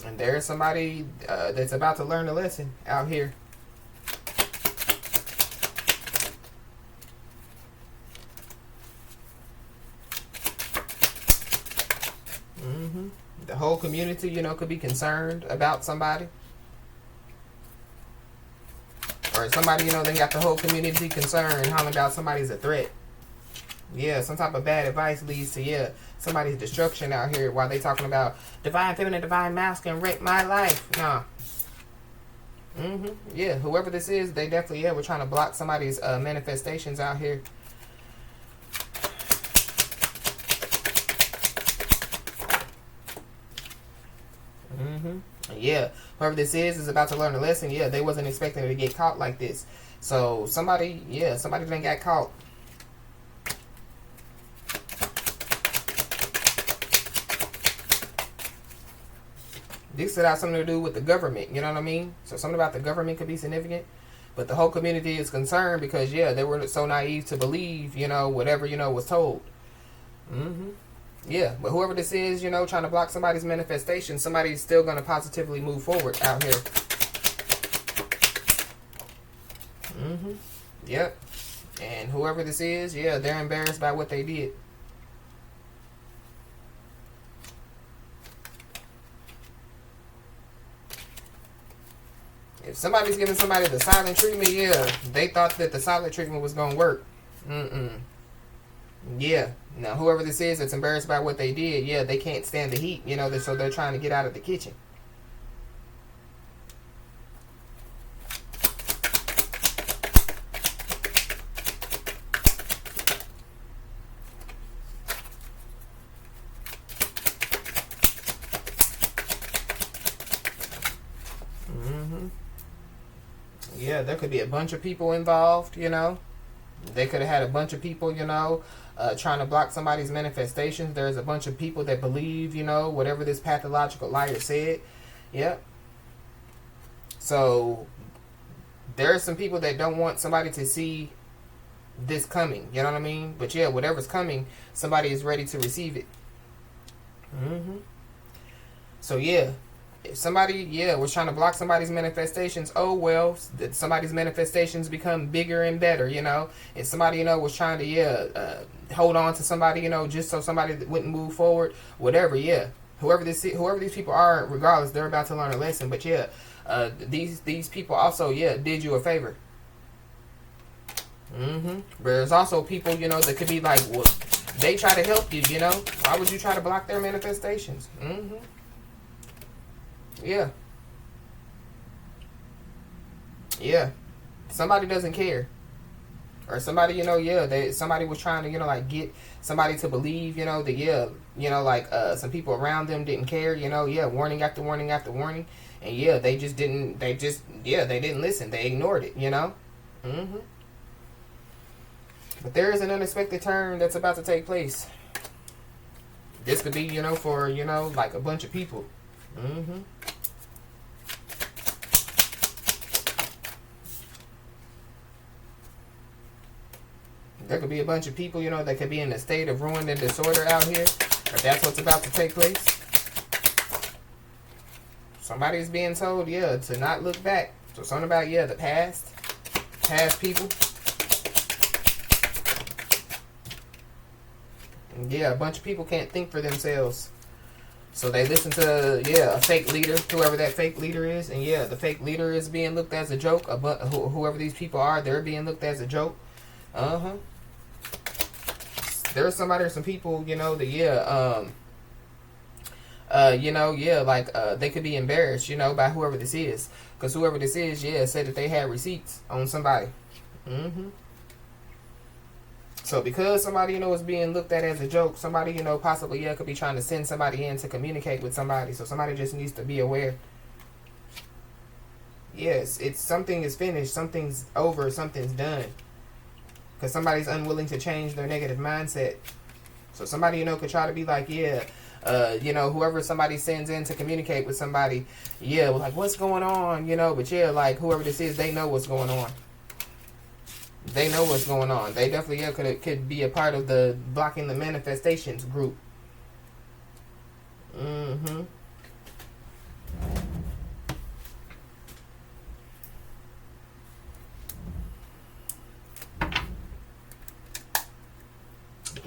And there's somebody that's about to learn a lesson out here. The whole community, could be concerned about somebody. Or somebody, they got the whole community concerned, hollering about somebody's a threat. Yeah, some type of bad advice leads to, yeah, somebody's destruction out here while they talking about divine feminine, divine masculine, wreck my life. Nah. Yeah, whoever this is, they definitely, yeah, we're trying to block somebody's manifestations out here. Yeah, whoever this is about to learn a lesson. Yeah, they wasn't expecting to get caught like this. So somebody done got caught. This could have something to do with the government, you know what I mean? So something about the government could be significant. But the whole community is concerned because, yeah, they were so naive to believe, whatever, was told. Yeah, but whoever this is, trying to block somebody's manifestation, somebody's still going to positively move forward out here. Yep. And whoever this is, yeah, they're embarrassed by what they did. If somebody's giving somebody the silent treatment, yeah, they thought that the silent treatment was going to work. Yeah. Now, whoever this is that's embarrassed by what they did, yeah, they can't stand the heat, so they're trying to get out of the kitchen. Yeah, there could be a bunch of people involved, you know. They could have had a bunch of people, you know, trying to block somebody's manifestations. There's a bunch of people that believe, you know, whatever this pathological liar said. Yep. So there are some people that don't want somebody to see this coming. You know what I mean? But yeah, whatever's coming, somebody is ready to receive it. So yeah, if somebody, was trying to block somebody's manifestations, oh well, somebody's manifestations become bigger and better, you know. If somebody, you know, was trying to, hold on to somebody, you know, just so somebody wouldn't move forward, whatever, yeah. Whoever these people are, regardless, they're about to learn a lesson. But yeah, these people also, did you a favor. There's also people, you know, that could be like, well, they try to help you, you know. Why would you try to block their manifestations? Yeah. Yeah. Somebody doesn't care. Or somebody, you know, somebody was trying to, you know, like get somebody to believe, you know, that, you know, like some people around them didn't care, you know, warning after warning after warning. And they didn't listen. They ignored it, you know. But there is an unexpected turn that's about to take place. This could be, you know, for, you know, like a bunch of people. There could be a bunch of people, you know, that could be in a state of ruin and disorder out here. If that's what's about to take place. Somebody's being told, to not look back. So something about, the past people. A bunch of people can't think for themselves. So they listen to, a fake leader, whoever that fake leader is. And the fake leader is being looked as a joke. Whoever these people are, they're being looked as a joke. There's somebody or some people, you know, that, they could be embarrassed, you know, by whoever this is. Because whoever this is, said that they had receipts on somebody. So because somebody, you know, is being looked at as a joke, somebody, you know, possibly, could be trying to send somebody in to communicate with somebody. So somebody just needs to be aware. Yes, it's something is finished, something's over, something's done. Because somebody's unwilling to change their negative mindset. So somebody, you know, could try to be like, you know, whoever somebody sends in to communicate with somebody, like, what's going on, you know, but like, whoever this is, they know what's going on. They know what's going on. They definitely could be a part of the blocking the manifestations group.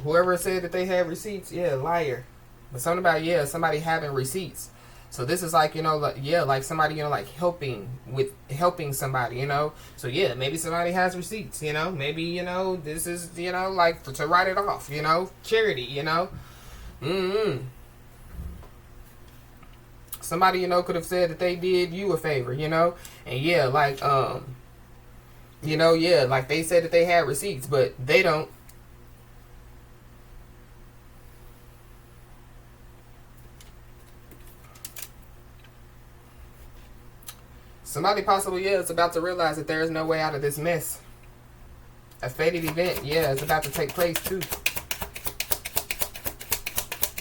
Whoever said that they had receipts, liar. But something about, somebody having receipts. So this is like, you know, like somebody, you know, like helping somebody, you know. So maybe somebody has receipts, you know. Maybe, you know, this is, you know, like to write it off, you know, charity, you know. Somebody, you know, could have said that they did you a favor, you know. And like you know, like they said that they had receipts, but they don't. Somebody possibly, is about to realize that there is no way out of this mess. A fated event, is about to take place too.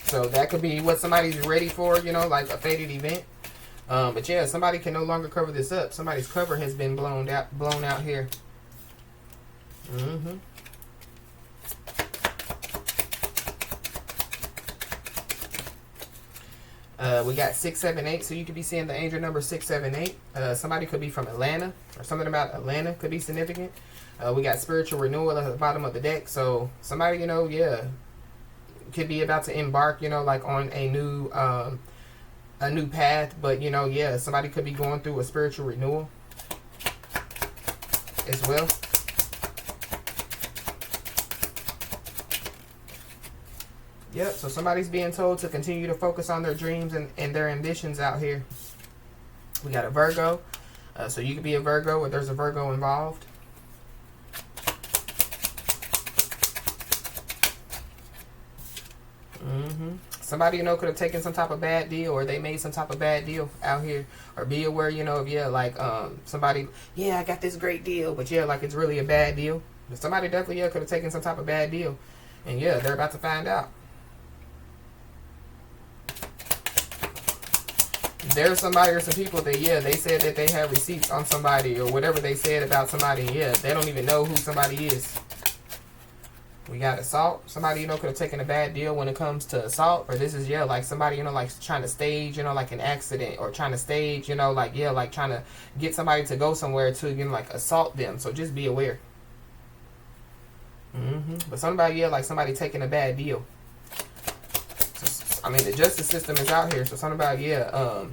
So that could be what somebody's ready for, you know, like a fated event. But somebody can no longer cover this up. Somebody's cover has been blown out here. We got 678, so you could be seeing the angel number 678. Somebody could be from Atlanta, or something about Atlanta could be significant. We got spiritual renewal at the bottom of the deck, so somebody, you know, could be about to embark, you know, like on a new path. But you know, somebody could be going through a spiritual renewal as well. Yep, so somebody's being told to continue to focus on their dreams and their ambitions out here. We got a Virgo. So you could be a Virgo or there's a Virgo involved. Somebody, you know, could have taken some type of bad deal, or they made some type of bad deal out here. Or be aware, you know, of, yeah, like, somebody, yeah, I got this great deal, but yeah, like, it's really a bad deal. But somebody definitely, yeah, could have taken some type of bad deal. And yeah, they're about to find out. There's somebody or some people that, yeah, they said that they have receipts on somebody or whatever they said about somebody. Yeah, they don't even know who somebody is. We got assault. Somebody, you know, could have taken a bad deal when it comes to assault. Or this is, yeah, like somebody, you know, like trying to stage, you know, like an accident. Or trying to stage, you know, like, yeah, like trying to get somebody to go somewhere to, you know, like assault them. So just be aware. But somebody, yeah, like somebody taking a bad deal. So, I mean, the justice system is out here. So something about, yeah,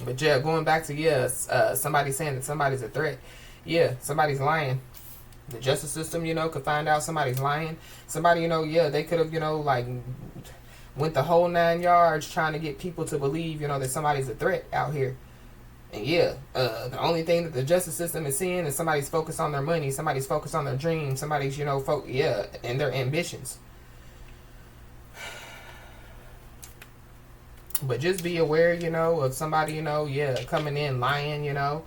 but yeah, going back to, yeah, somebody saying that somebody's a threat. Yeah, somebody's lying. The justice system, you know, could find out somebody's lying. Somebody, you know, yeah, they could have, you know, like went the whole 9 yards trying to get people to believe, you know, that somebody's a threat out here. And yeah, the only thing that the justice system is seeing is somebody's focused on their money, somebody's focused on their dreams, somebody's, you know, and their ambitions. But just be aware, you know, of somebody, you know, yeah, coming in lying, you know,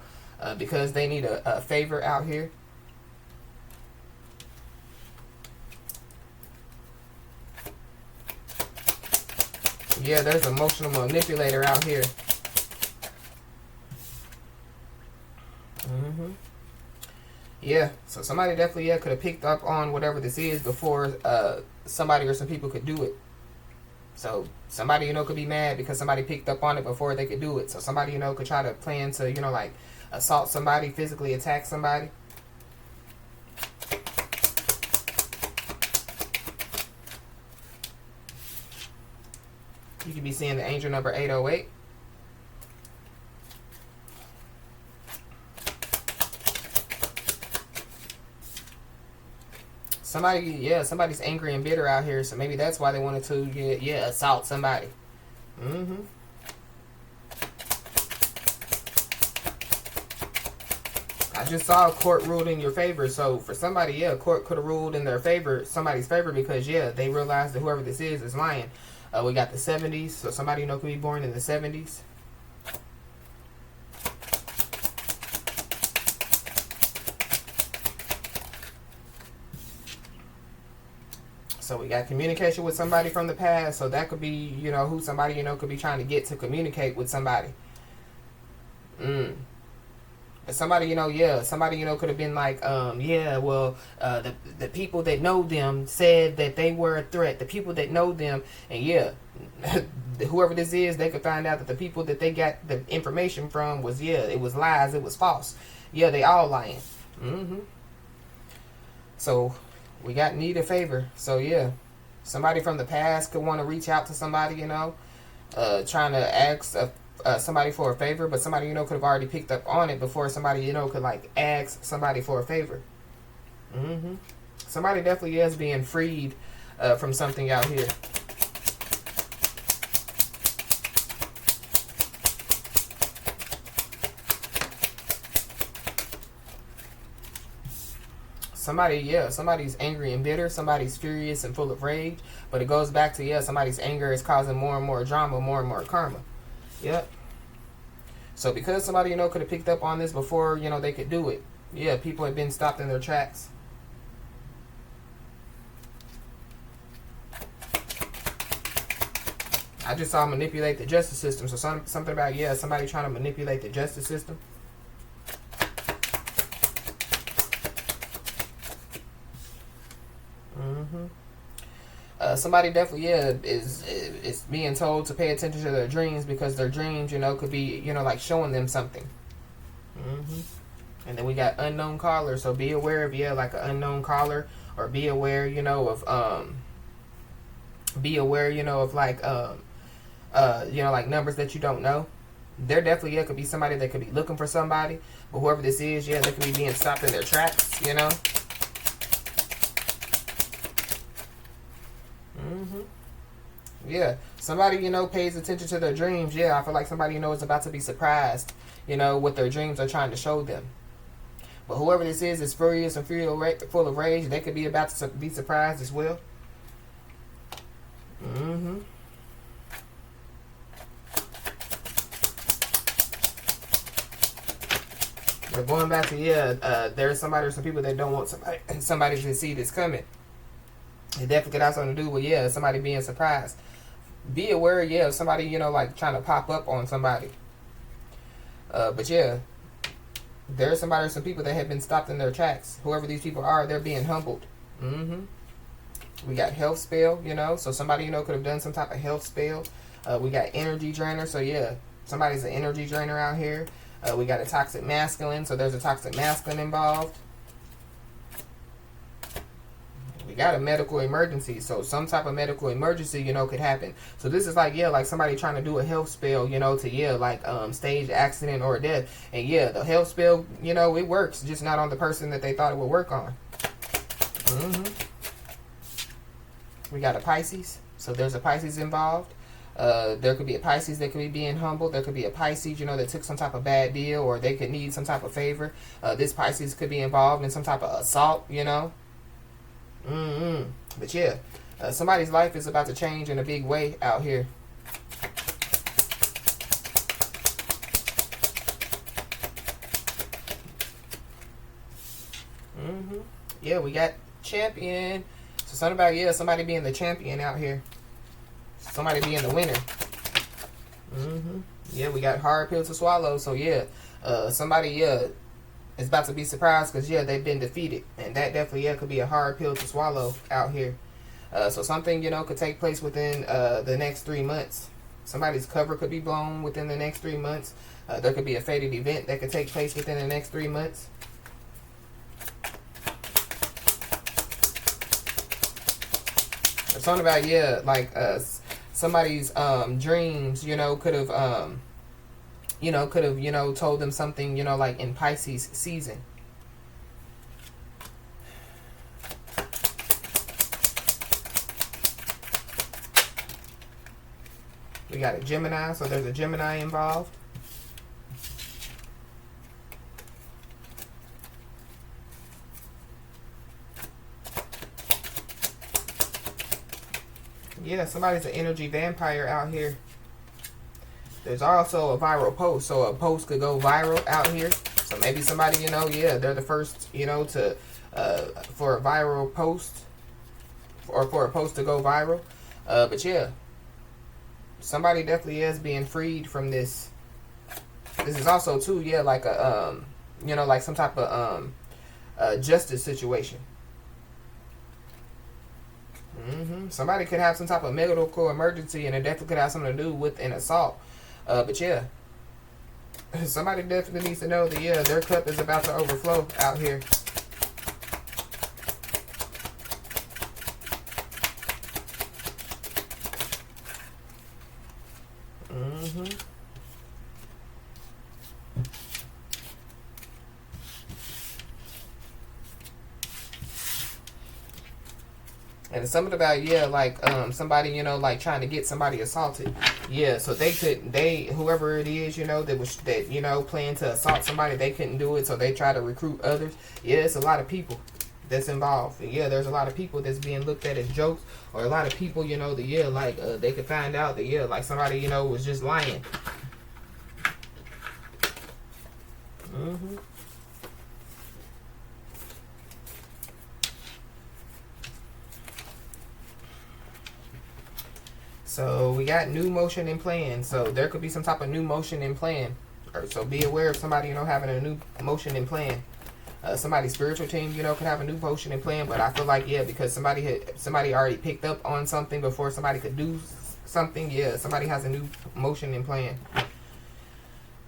because they need a favor out here. Yeah, there's an emotional manipulator out here. Yeah, so somebody definitely, yeah, could have picked up on whatever this is before somebody or some people could do it. So somebody, you know, could be mad because somebody picked up on it before they could do it. So somebody, you know, could try to plan to, you know, like assault somebody, physically attack somebody. You could be seeing the angel number 808. Somebody, yeah, somebody's angry and bitter out here, so maybe that's why they wanted to, yeah, assault somebody. I just saw a court ruled in your favor, so for somebody, yeah, court could have ruled in their favor, somebody's favor, because, yeah, they realized that whoever this is lying. We got the 70s, so somebody, you know, could be born in the 70s. So we got communication with somebody from the past, so that could be, you know, who somebody, you know, could be trying to get to communicate with somebody. Somebody, you know, yeah, somebody, you know, could have been like, yeah, well, the people that know them said that they were a threat. The people that know them, and yeah, whoever this is, they could find out that the people that they got the information from was, yeah, it was lies, it was false. Yeah, they all lying. So we got need a favor. So yeah, somebody from the past could want to reach out to somebody, you know, trying to ask somebody for a favor, but somebody, you know, could have already picked up on it before somebody, you know, could like ask somebody for a favor. Somebody definitely is being freed from something out here. Somebody, yeah, somebody's angry and bitter. Somebody's furious and full of rage. But it goes back to, yeah, somebody's anger is causing more and more drama, more and more karma. Yep. So because somebody, you know, could have picked up on this before, you know, they could do it. Yeah, people have been stopped in their tracks. I just saw manipulate the justice system. So something about, yeah, somebody trying to manipulate the justice system. Somebody definitely, yeah, is being told to pay attention to their dreams, because their dreams, you know, could be, you know, like showing them something. And then we got unknown caller, so be aware of, yeah, like an unknown caller, or be aware, you know, of like you know, like numbers that you don't know. There definitely, yeah, could be somebody that could be looking for somebody, but whoever this is, yeah, they could be being stopped in their tracks, you know. Yeah, somebody, you know, pays attention to their dreams. Yeah, I feel like somebody, you know, is about to be surprised, you know, what their dreams are trying to show them. But whoever this is furious and full of rage. They could be about to be surprised as well. Mm-hmm. We're going back to, there's somebody or some people that don't want somebody to see this coming. It definitely could have something to do with, somebody being surprised. Be aware, of somebody, like trying to pop up on somebody. But there's somebody or some people that have been stopped in their tracks. Whoever these people are, they're being humbled. Mm-hmm. We got health spell, so somebody, could have done some type of health spell. We got energy drainer, so somebody's an energy drainer out here. We got a toxic masculine, so there's a toxic masculine involved. We got a medical emergency, so some type of medical emergency, could happen. So this is like, like somebody trying to do a health spell, to, stage accident or death. And the health spell, it works, just not on the person that they thought it would work on. Mm-hmm. We got a Pisces, so there's a Pisces involved. There could be a Pisces that could be being humbled. There could be a Pisces, that took some type of bad deal, or they could need some type of favor. This Pisces could be involved in some type of assault, But somebody's life is about to change in a big way out here. Yeah, we got champion. So something about, somebody being the champion out here. Somebody being the winner. Yeah, we got hard pill to swallow. So somebody is about to be surprised because they've been defeated, and that definitely could be a hard pill to swallow out here. So something could take place within the next 3 months. Somebody's cover could be blown within the next 3 months. There could be a fated event that could take place within the next 3 months. There's something about somebody's dreams, could have told them something, like in Pisces season. We got a Gemini, so there's a Gemini involved. Yeah, somebody's an energy vampire out here. There's also a viral post, so a post could go viral out here. So maybe somebody, they're the first, to for a viral post, or for a post to go viral. But somebody definitely is being freed from this. This is also too, like a like some type of justice situation. Somebody could have some type of medical emergency, and it definitely could have something to do with an assault. But somebody definitely needs to know that their cup is about to overflow out here. And it's something about somebody like trying to get somebody assaulted. So whoever it is that planned to assault somebody, they couldn't do it, so they try to recruit others. It's a lot of people that's involved. There's a lot of people that's being looked at as jokes, or a lot of people they could find out that somebody was just lying. So we got new motion and plan. So there could be some type of new motion and plan. So be aware of somebody, having a new motion and plan. Somebody's spiritual team, could have a new motion and plan. But I feel like, because somebody already picked up on something before somebody could do something. Somebody has a new motion and plan.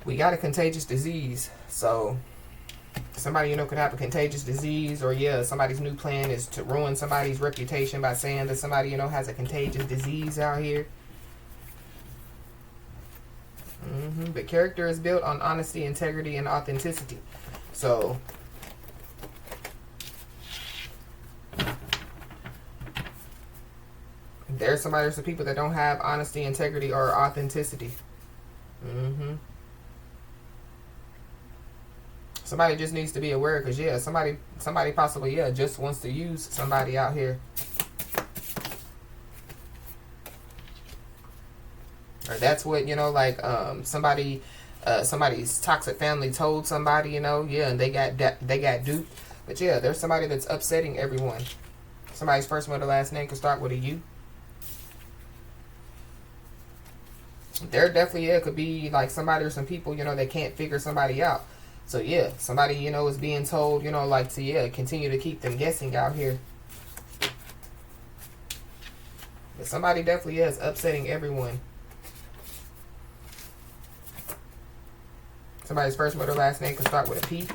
We got a contagious disease. So somebody, could have a contagious disease, or somebody's new plan is to ruin somebody's reputation by saying that somebody, has a contagious disease out here. But character is built on honesty, integrity, and authenticity. So there's some people that don't have honesty, integrity, or authenticity. Somebody just needs to be aware, because somebody possibly just wants to use somebody out here. that's what, you know, like somebody's toxic family told somebody, you know, yeah, and they got duped. But yeah, there's somebody that's upsetting everyone. Somebody's first, middle, last name could start with a U. There definitely, yeah, could be like somebody or some people, you know, that can't figure somebody out. So yeah, somebody, you know, is being told, you know, like to, yeah, continue to keep them guessing out here. But somebody definitely is upsetting everyone. Somebody's first, middle, last name could start with a P.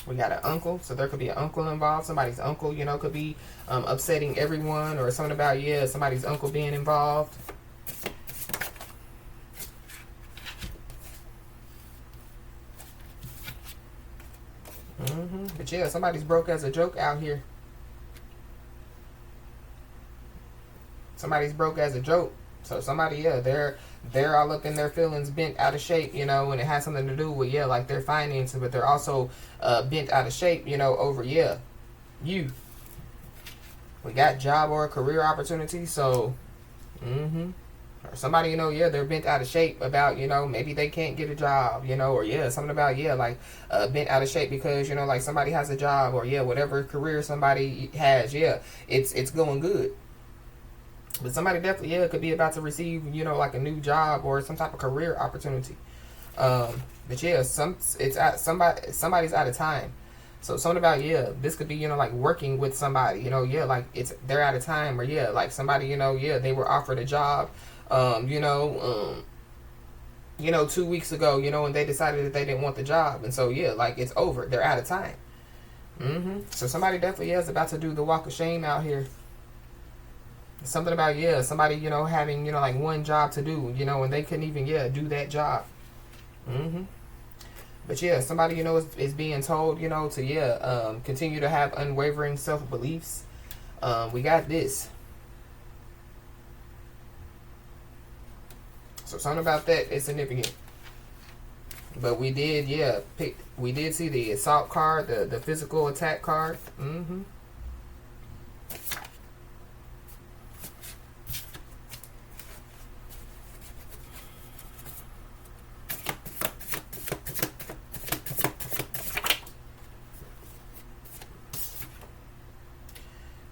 We got an uncle, so there could be an uncle involved. Somebody's uncle, you know, could be upsetting everyone, or something about, yeah, somebody's uncle being involved. But yeah, somebody's broke as a joke out here. Somebody's broke as a joke. So somebody, yeah, they're all up in their feelings, bent out of shape, you know, and it has something to do with, yeah, like their finances, but they're also bent out of shape, you know, over, yeah, you. We got job or career opportunity, so, or somebody, you know, yeah, they're bent out of shape about, you know, maybe they can't get a job, you know, or yeah, something about, yeah, like bent out of shape because, you know, like somebody has a job, or yeah, whatever career somebody has, yeah, it's going good. But somebody definitely, yeah, could be about to receive, you know, like a new job or some type of career opportunity. But yeah, somebody's out of time. So something about, yeah, this could be, you know, like working with somebody, you know, yeah, like they're out of time, or yeah, like somebody, you know, yeah, they were offered a job, you know, 2 weeks ago, you know, and they decided that they didn't want the job, and so yeah, like it's over, they're out of time. So somebody definitely is about to do the walk of shame out here. Something about, yeah, somebody, you know, having, you know, like one job to do, you know, and they couldn't even, yeah, do that job. But yeah, somebody, you know, is being told, you know, to, yeah, continue to have unwavering self-beliefs. We got this. So something about that is significant. But we did, yeah, we did see the assault card, the physical attack card.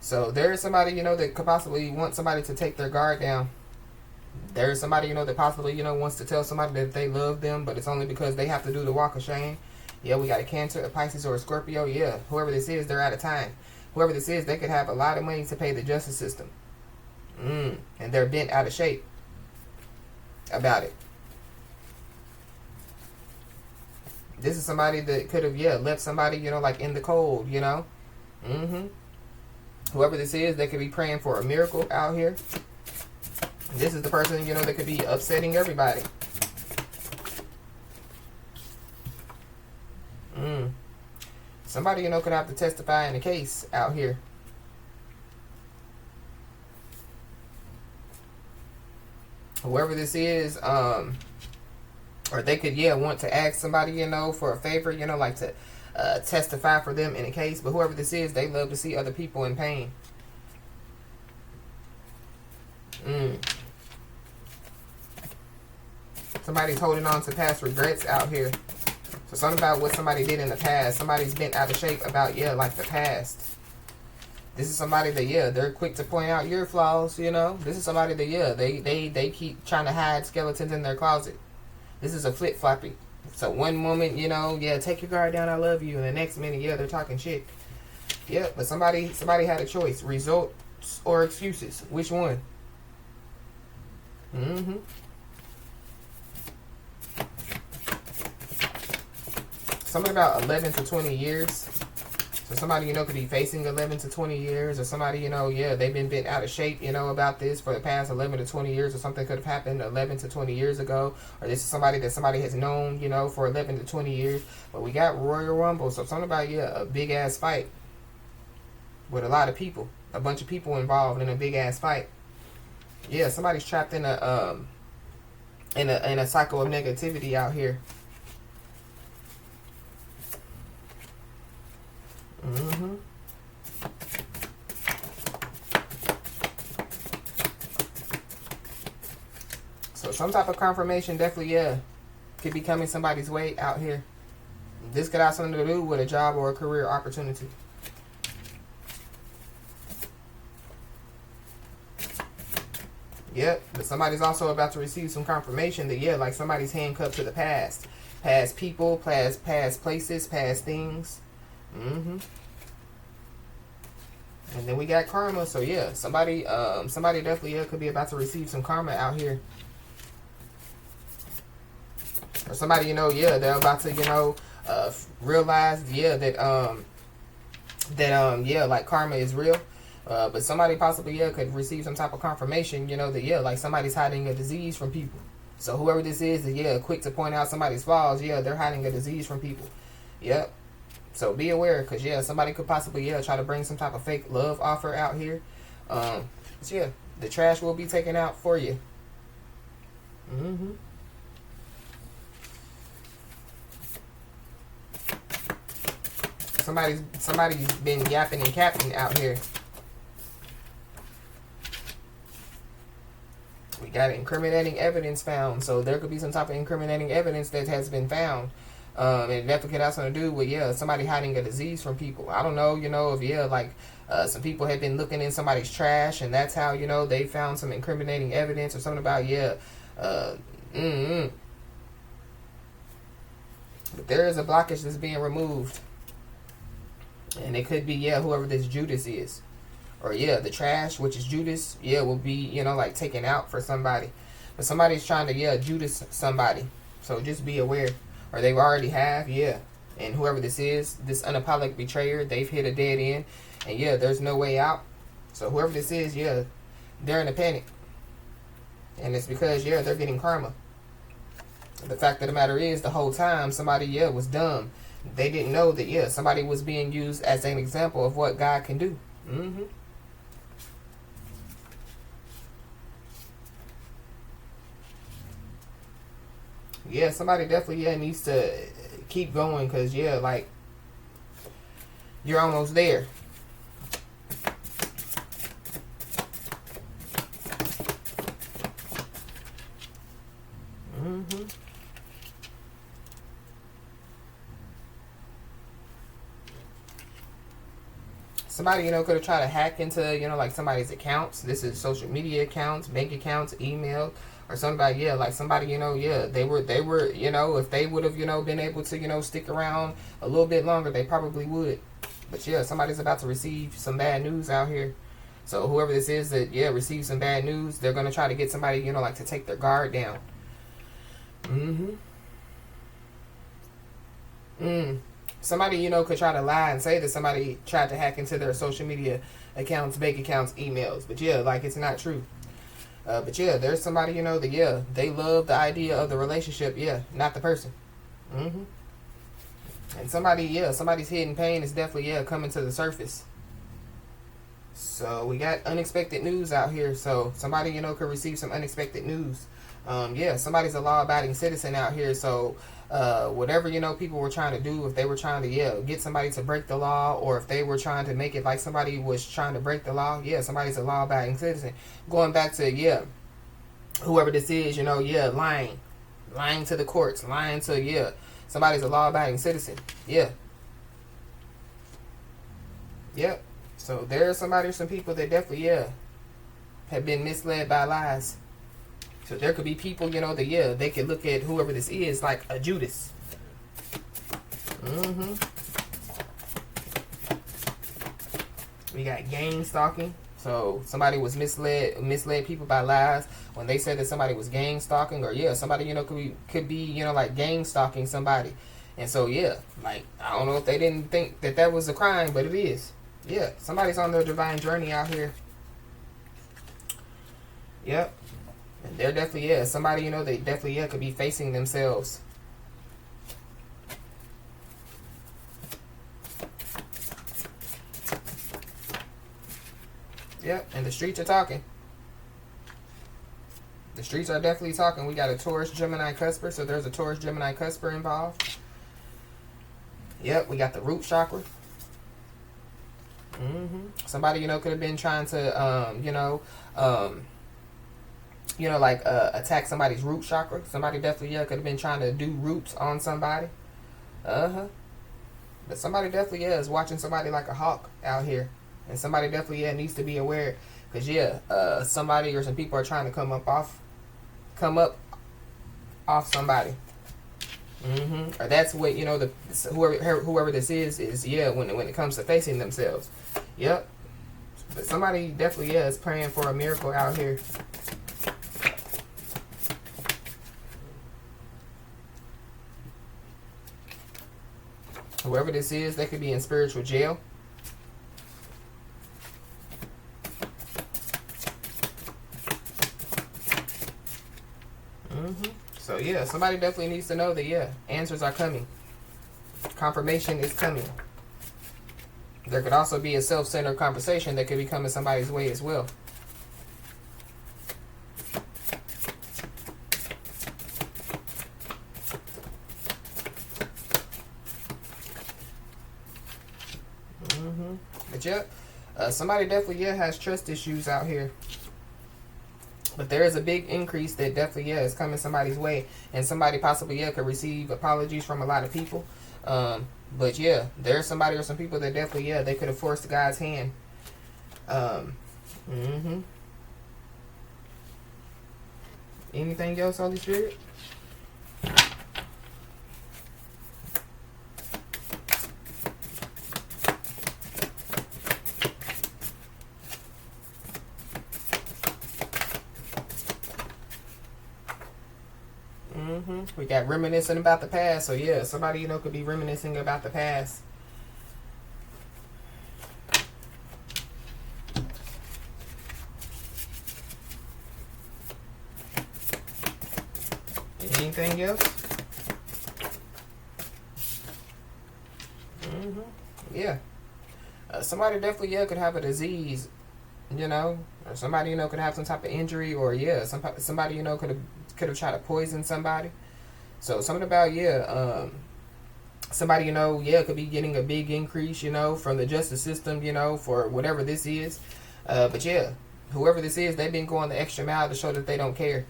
So there is somebody, you know, that could possibly want somebody to take their guard down. There is somebody, you know, that possibly, you know, wants to tell somebody that they love them, but it's only because they have to do the walk of shame. Yeah, we got a Cancer, a Pisces, or a Scorpio. Yeah, whoever this is, they're out of time. Whoever this is, they could have a lot of money to pay the justice system. And they're bent out of shape about it. This is somebody that could have, yeah, left somebody, you know, like in the cold, you know. Whoever this is, they could be praying for a miracle out here. This is the person, you know, that could be upsetting everybody. Somebody, you know, could have to testify in a case out here. Whoever this is, or they could, yeah, want to ask somebody, you know, for a favor, you know, like to testify for them in a case. But whoever this is, they love to see other people in pain. Somebody's holding on to past regrets out here. So something about what somebody did in the past. Somebody's been out of shape about, yeah, like the past. This is somebody that, yeah, they're quick to point out your flaws, you know. This is somebody that, yeah, they keep trying to hide skeletons in their closet. This is a flip-floppy. So one moment, you know, yeah, take your guard down, I love you. And the next minute, yeah, they're talking shit. Yeah, but somebody had a choice. Results or excuses. Which one? Something about 11 to 20 years. So somebody, you know, could be facing 11 to 20 years. Or somebody, you know, yeah, they've been bent out of shape, you know, about this for the past 11 to 20 years. Or something could have happened 11 to 20 years ago. Or this is somebody that somebody has known, you know, for 11 to 20 years. But we got Royal Rumble. So something about, yeah, a big-ass fight. With a lot of people. A bunch of people involved in a big-ass fight. Yeah, somebody's trapped in a cycle of negativity out here. So some type of confirmation definitely, yeah, could be coming somebody's way out here. This could have something to do with a job or a career opportunity. Yep, but somebody's also about to receive some confirmation that, yeah, like somebody's handcuffed to the past. Past people, past places, past things. And then we got karma. So yeah, somebody definitely, yeah, could be about to receive some karma out here. Or somebody, you know, yeah, they're about to, you know, realize, yeah, that yeah, like karma is real. But somebody possibly, yeah, could receive some type of confirmation, you know, that, yeah, like somebody's hiding a disease from people. So whoever this is, yeah, quick to point out somebody's flaws, yeah, they're hiding a disease from people. Yep. So be aware, because, yeah, somebody could possibly, yeah, try to bring some type of fake love offer out here. So, yeah, the trash will be taken out for you. Somebody's been yapping and capping out here. We got incriminating evidence found. So there could be some type of incriminating evidence that has been found. And definitely could have something to do with, yeah, somebody hiding a disease from people. I don't know, you know, if, yeah, like some people had been looking in somebody's trash, and that's how, you know, they found some incriminating evidence or something about, yeah, But there is a blockage that's being removed. And it could be, yeah, whoever this Judas is. Or, yeah, the trash, which is Judas, yeah, will be, you know, like taken out for somebody. But somebody's trying to, yeah, Judas somebody. So just be aware. Or they already have, yeah. And whoever this is, this unapologetic betrayer, they've hit a dead end. And, yeah, there's no way out. So whoever this is, yeah, they're in a panic. And it's because, yeah, they're getting karma. The fact of the matter is, the whole time, somebody, yeah, was dumb. They didn't know that, yeah, somebody was being used as an example of what God can do. Yeah, somebody definitely, yeah, needs to keep going, because, yeah, like, you're almost there. Somebody, you know, could have tried to hack into, you know, like somebody's accounts. This is social media accounts, bank accounts, email, or somebody, yeah, like somebody, you know, yeah, they were, you know, if they would have, you know, been able to, you know, stick around a little bit longer, they probably would. But yeah, somebody's about to receive some bad news out here. So whoever this is that, yeah, receives some bad news, they're going to try to get somebody, you know, like to take their guard down. Somebody, you know, could try to lie and say that somebody tried to hack into their social media accounts, bank accounts, emails. But yeah, like, it's not true. But yeah, there's somebody, you know, that, yeah, they love the idea of the relationship, yeah, not the person. And somebody, yeah, somebody's hidden pain is definitely, yeah, coming to the surface. So we got unexpected news out here. So somebody, you know, could receive some unexpected news. Yeah, somebody's a law-abiding citizen out here. So whatever, you know, people were trying to do, if they were trying to, yeah, get somebody to break the law, or if they were trying to make it like somebody was trying to break the law, yeah, somebody's a law-abiding citizen. Going back to, yeah, whoever this is, you know, yeah, lying to the courts, lying to, yeah, somebody's a law-abiding citizen. Yeah. Yep. So there's somebody, some people that definitely, yeah, have been misled by lies. So there could be people, you know, that, yeah, they could look at whoever this is like a Judas. We got gang stalking. So somebody was misled people by lies when they said that somebody was gang stalking, or, yeah, somebody, you know, could be, you know, like gang stalking somebody. And so, yeah, like, I don't know if they didn't think that that was a crime, but it is. Yeah, somebody's on their divine journey out here. Yep. And they're definitely, yeah, somebody, you know, they definitely, yeah, could be facing themselves. Yep, and the streets are talking. The streets are definitely talking. We got a Taurus, Gemini, Cusper, so there's a Taurus, Gemini, Cusper involved. Yep, we got the root chakra. Somebody, you know, could have been trying to, you know, like attack somebody's root chakra. Somebody definitely, yeah, could have been trying to do roots on somebody. But somebody definitely, yeah, is watching somebody like a hawk out here. And somebody definitely, yeah, needs to be aware. Because, yeah, somebody or some people are trying to come up off somebody. Or that's what, you know, whoever this is, yeah, when it comes to facing themselves. Yep. But somebody definitely, yeah, is praying for a miracle out here. Whoever this is, they could be in spiritual jail. So, yeah, somebody definitely needs to know that, yeah, answers are coming. Confirmation is coming. There could also be a self-centered conversation that could be coming somebody's way as well. But, yeah, somebody definitely, yeah, has trust issues out here. But there is a big increase that definitely, yeah, is coming somebody's way. And somebody possibly, yeah, could receive apologies from a lot of people. But, yeah, there's somebody or some people that definitely, yeah, they could have forced God's hand. Anything else, Holy Spirit? We got reminiscing about the past. So, yeah, somebody, you know, could be reminiscing about the past. Anything else? Yeah. Somebody definitely, yeah, could have a disease, you know, or somebody, you know, could have some type of injury, or, yeah, somebody, you know, could have tried to poison somebody. So something about, yeah, somebody, you know, yeah, could be getting a big increase, you know, from the justice system, you know, for whatever this is. But yeah, whoever this is, they've been going the extra mile to show that they don't care.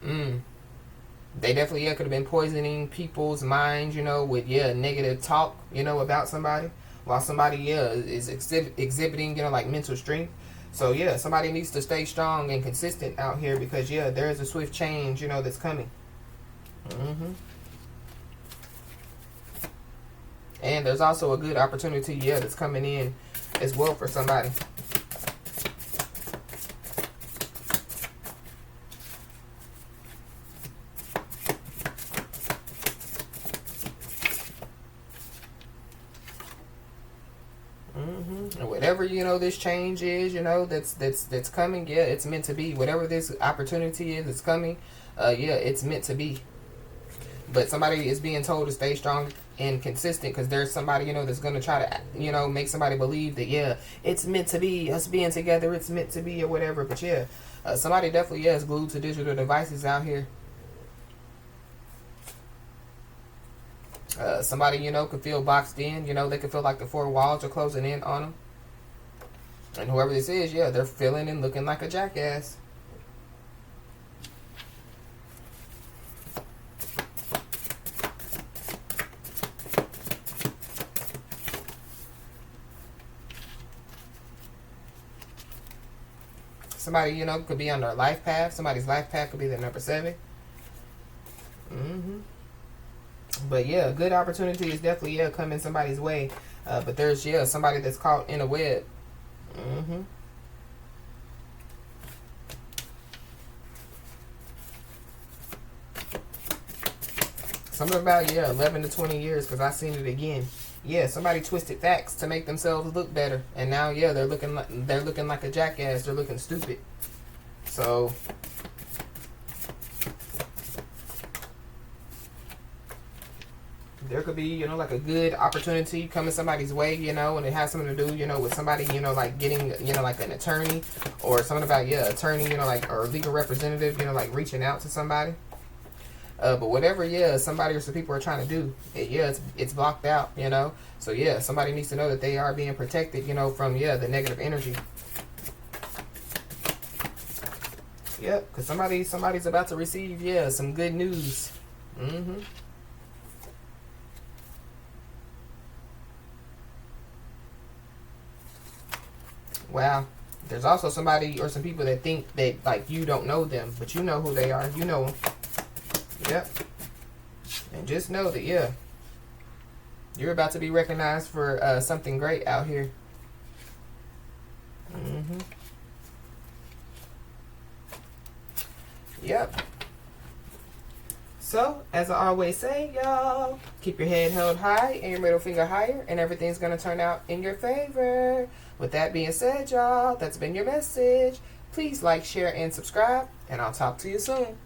They definitely, yeah, could have been poisoning people's minds, you know, with, yeah, negative talk, you know, about somebody. While somebody, yeah, is exhibiting, you know, like mental strength. So, yeah, somebody needs to stay strong and consistent out here because, yeah, there is a swift change, you know, that's coming. And there's also a good opportunity, yeah, that's coming in as well for somebody. And whatever, you know, this change is, you know, that's coming, yeah, it's meant to be. Whatever this opportunity is that's coming, yeah, it's meant to be. But somebody is being told to stay strong and consistent because there's somebody, you know, that's going to try to, you know, make somebody believe that, yeah, it's meant to be, us being together, it's meant to be or whatever. But, yeah, somebody definitely, yeah, is glued to digital devices out here. Somebody, you know, could feel boxed in. You know, they could feel like the four walls are closing in on them. And whoever this is, yeah, they're feeling and looking like a jackass. Somebody, you know, could be on their life path. Somebody's life path could be the number 7. But, yeah, a good opportunity is definitely, yeah, coming somebody's way. But there's, yeah, somebody that's caught in a web. Something about, yeah, 11 to 20 years because I seen it again. Yeah, somebody twisted facts to make themselves look better, and now, yeah, they're looking like a jackass. They're looking stupid. So, there could be, you know, like a good opportunity coming somebody's way, you know, and it has something to do, you know, with somebody, you know, like getting, you know, like an attorney or something about, yeah, attorney, you know, like, or legal representative, you know, like reaching out to somebody. But whatever, yeah, somebody or some people are trying to do, yeah, it's blocked out, you know. So, yeah, somebody needs to know that they are being protected, you know, from, yeah, the negative energy. Yep, because somebody's about to receive, yeah, some good news. Mm-hmm. Wow. There's also somebody or some people that think that, like, you don't know them, but you know who they are. You know them. Yep. And just know that, yeah, you're about to be recognized for something great out here. Mm-hmm. Yep. So, as I always say, y'all, keep your head held high and your middle finger higher, and everything's going to turn out in your favor. With that being said, y'all, that's been your message. Please like, share, and subscribe, and I'll talk to you soon.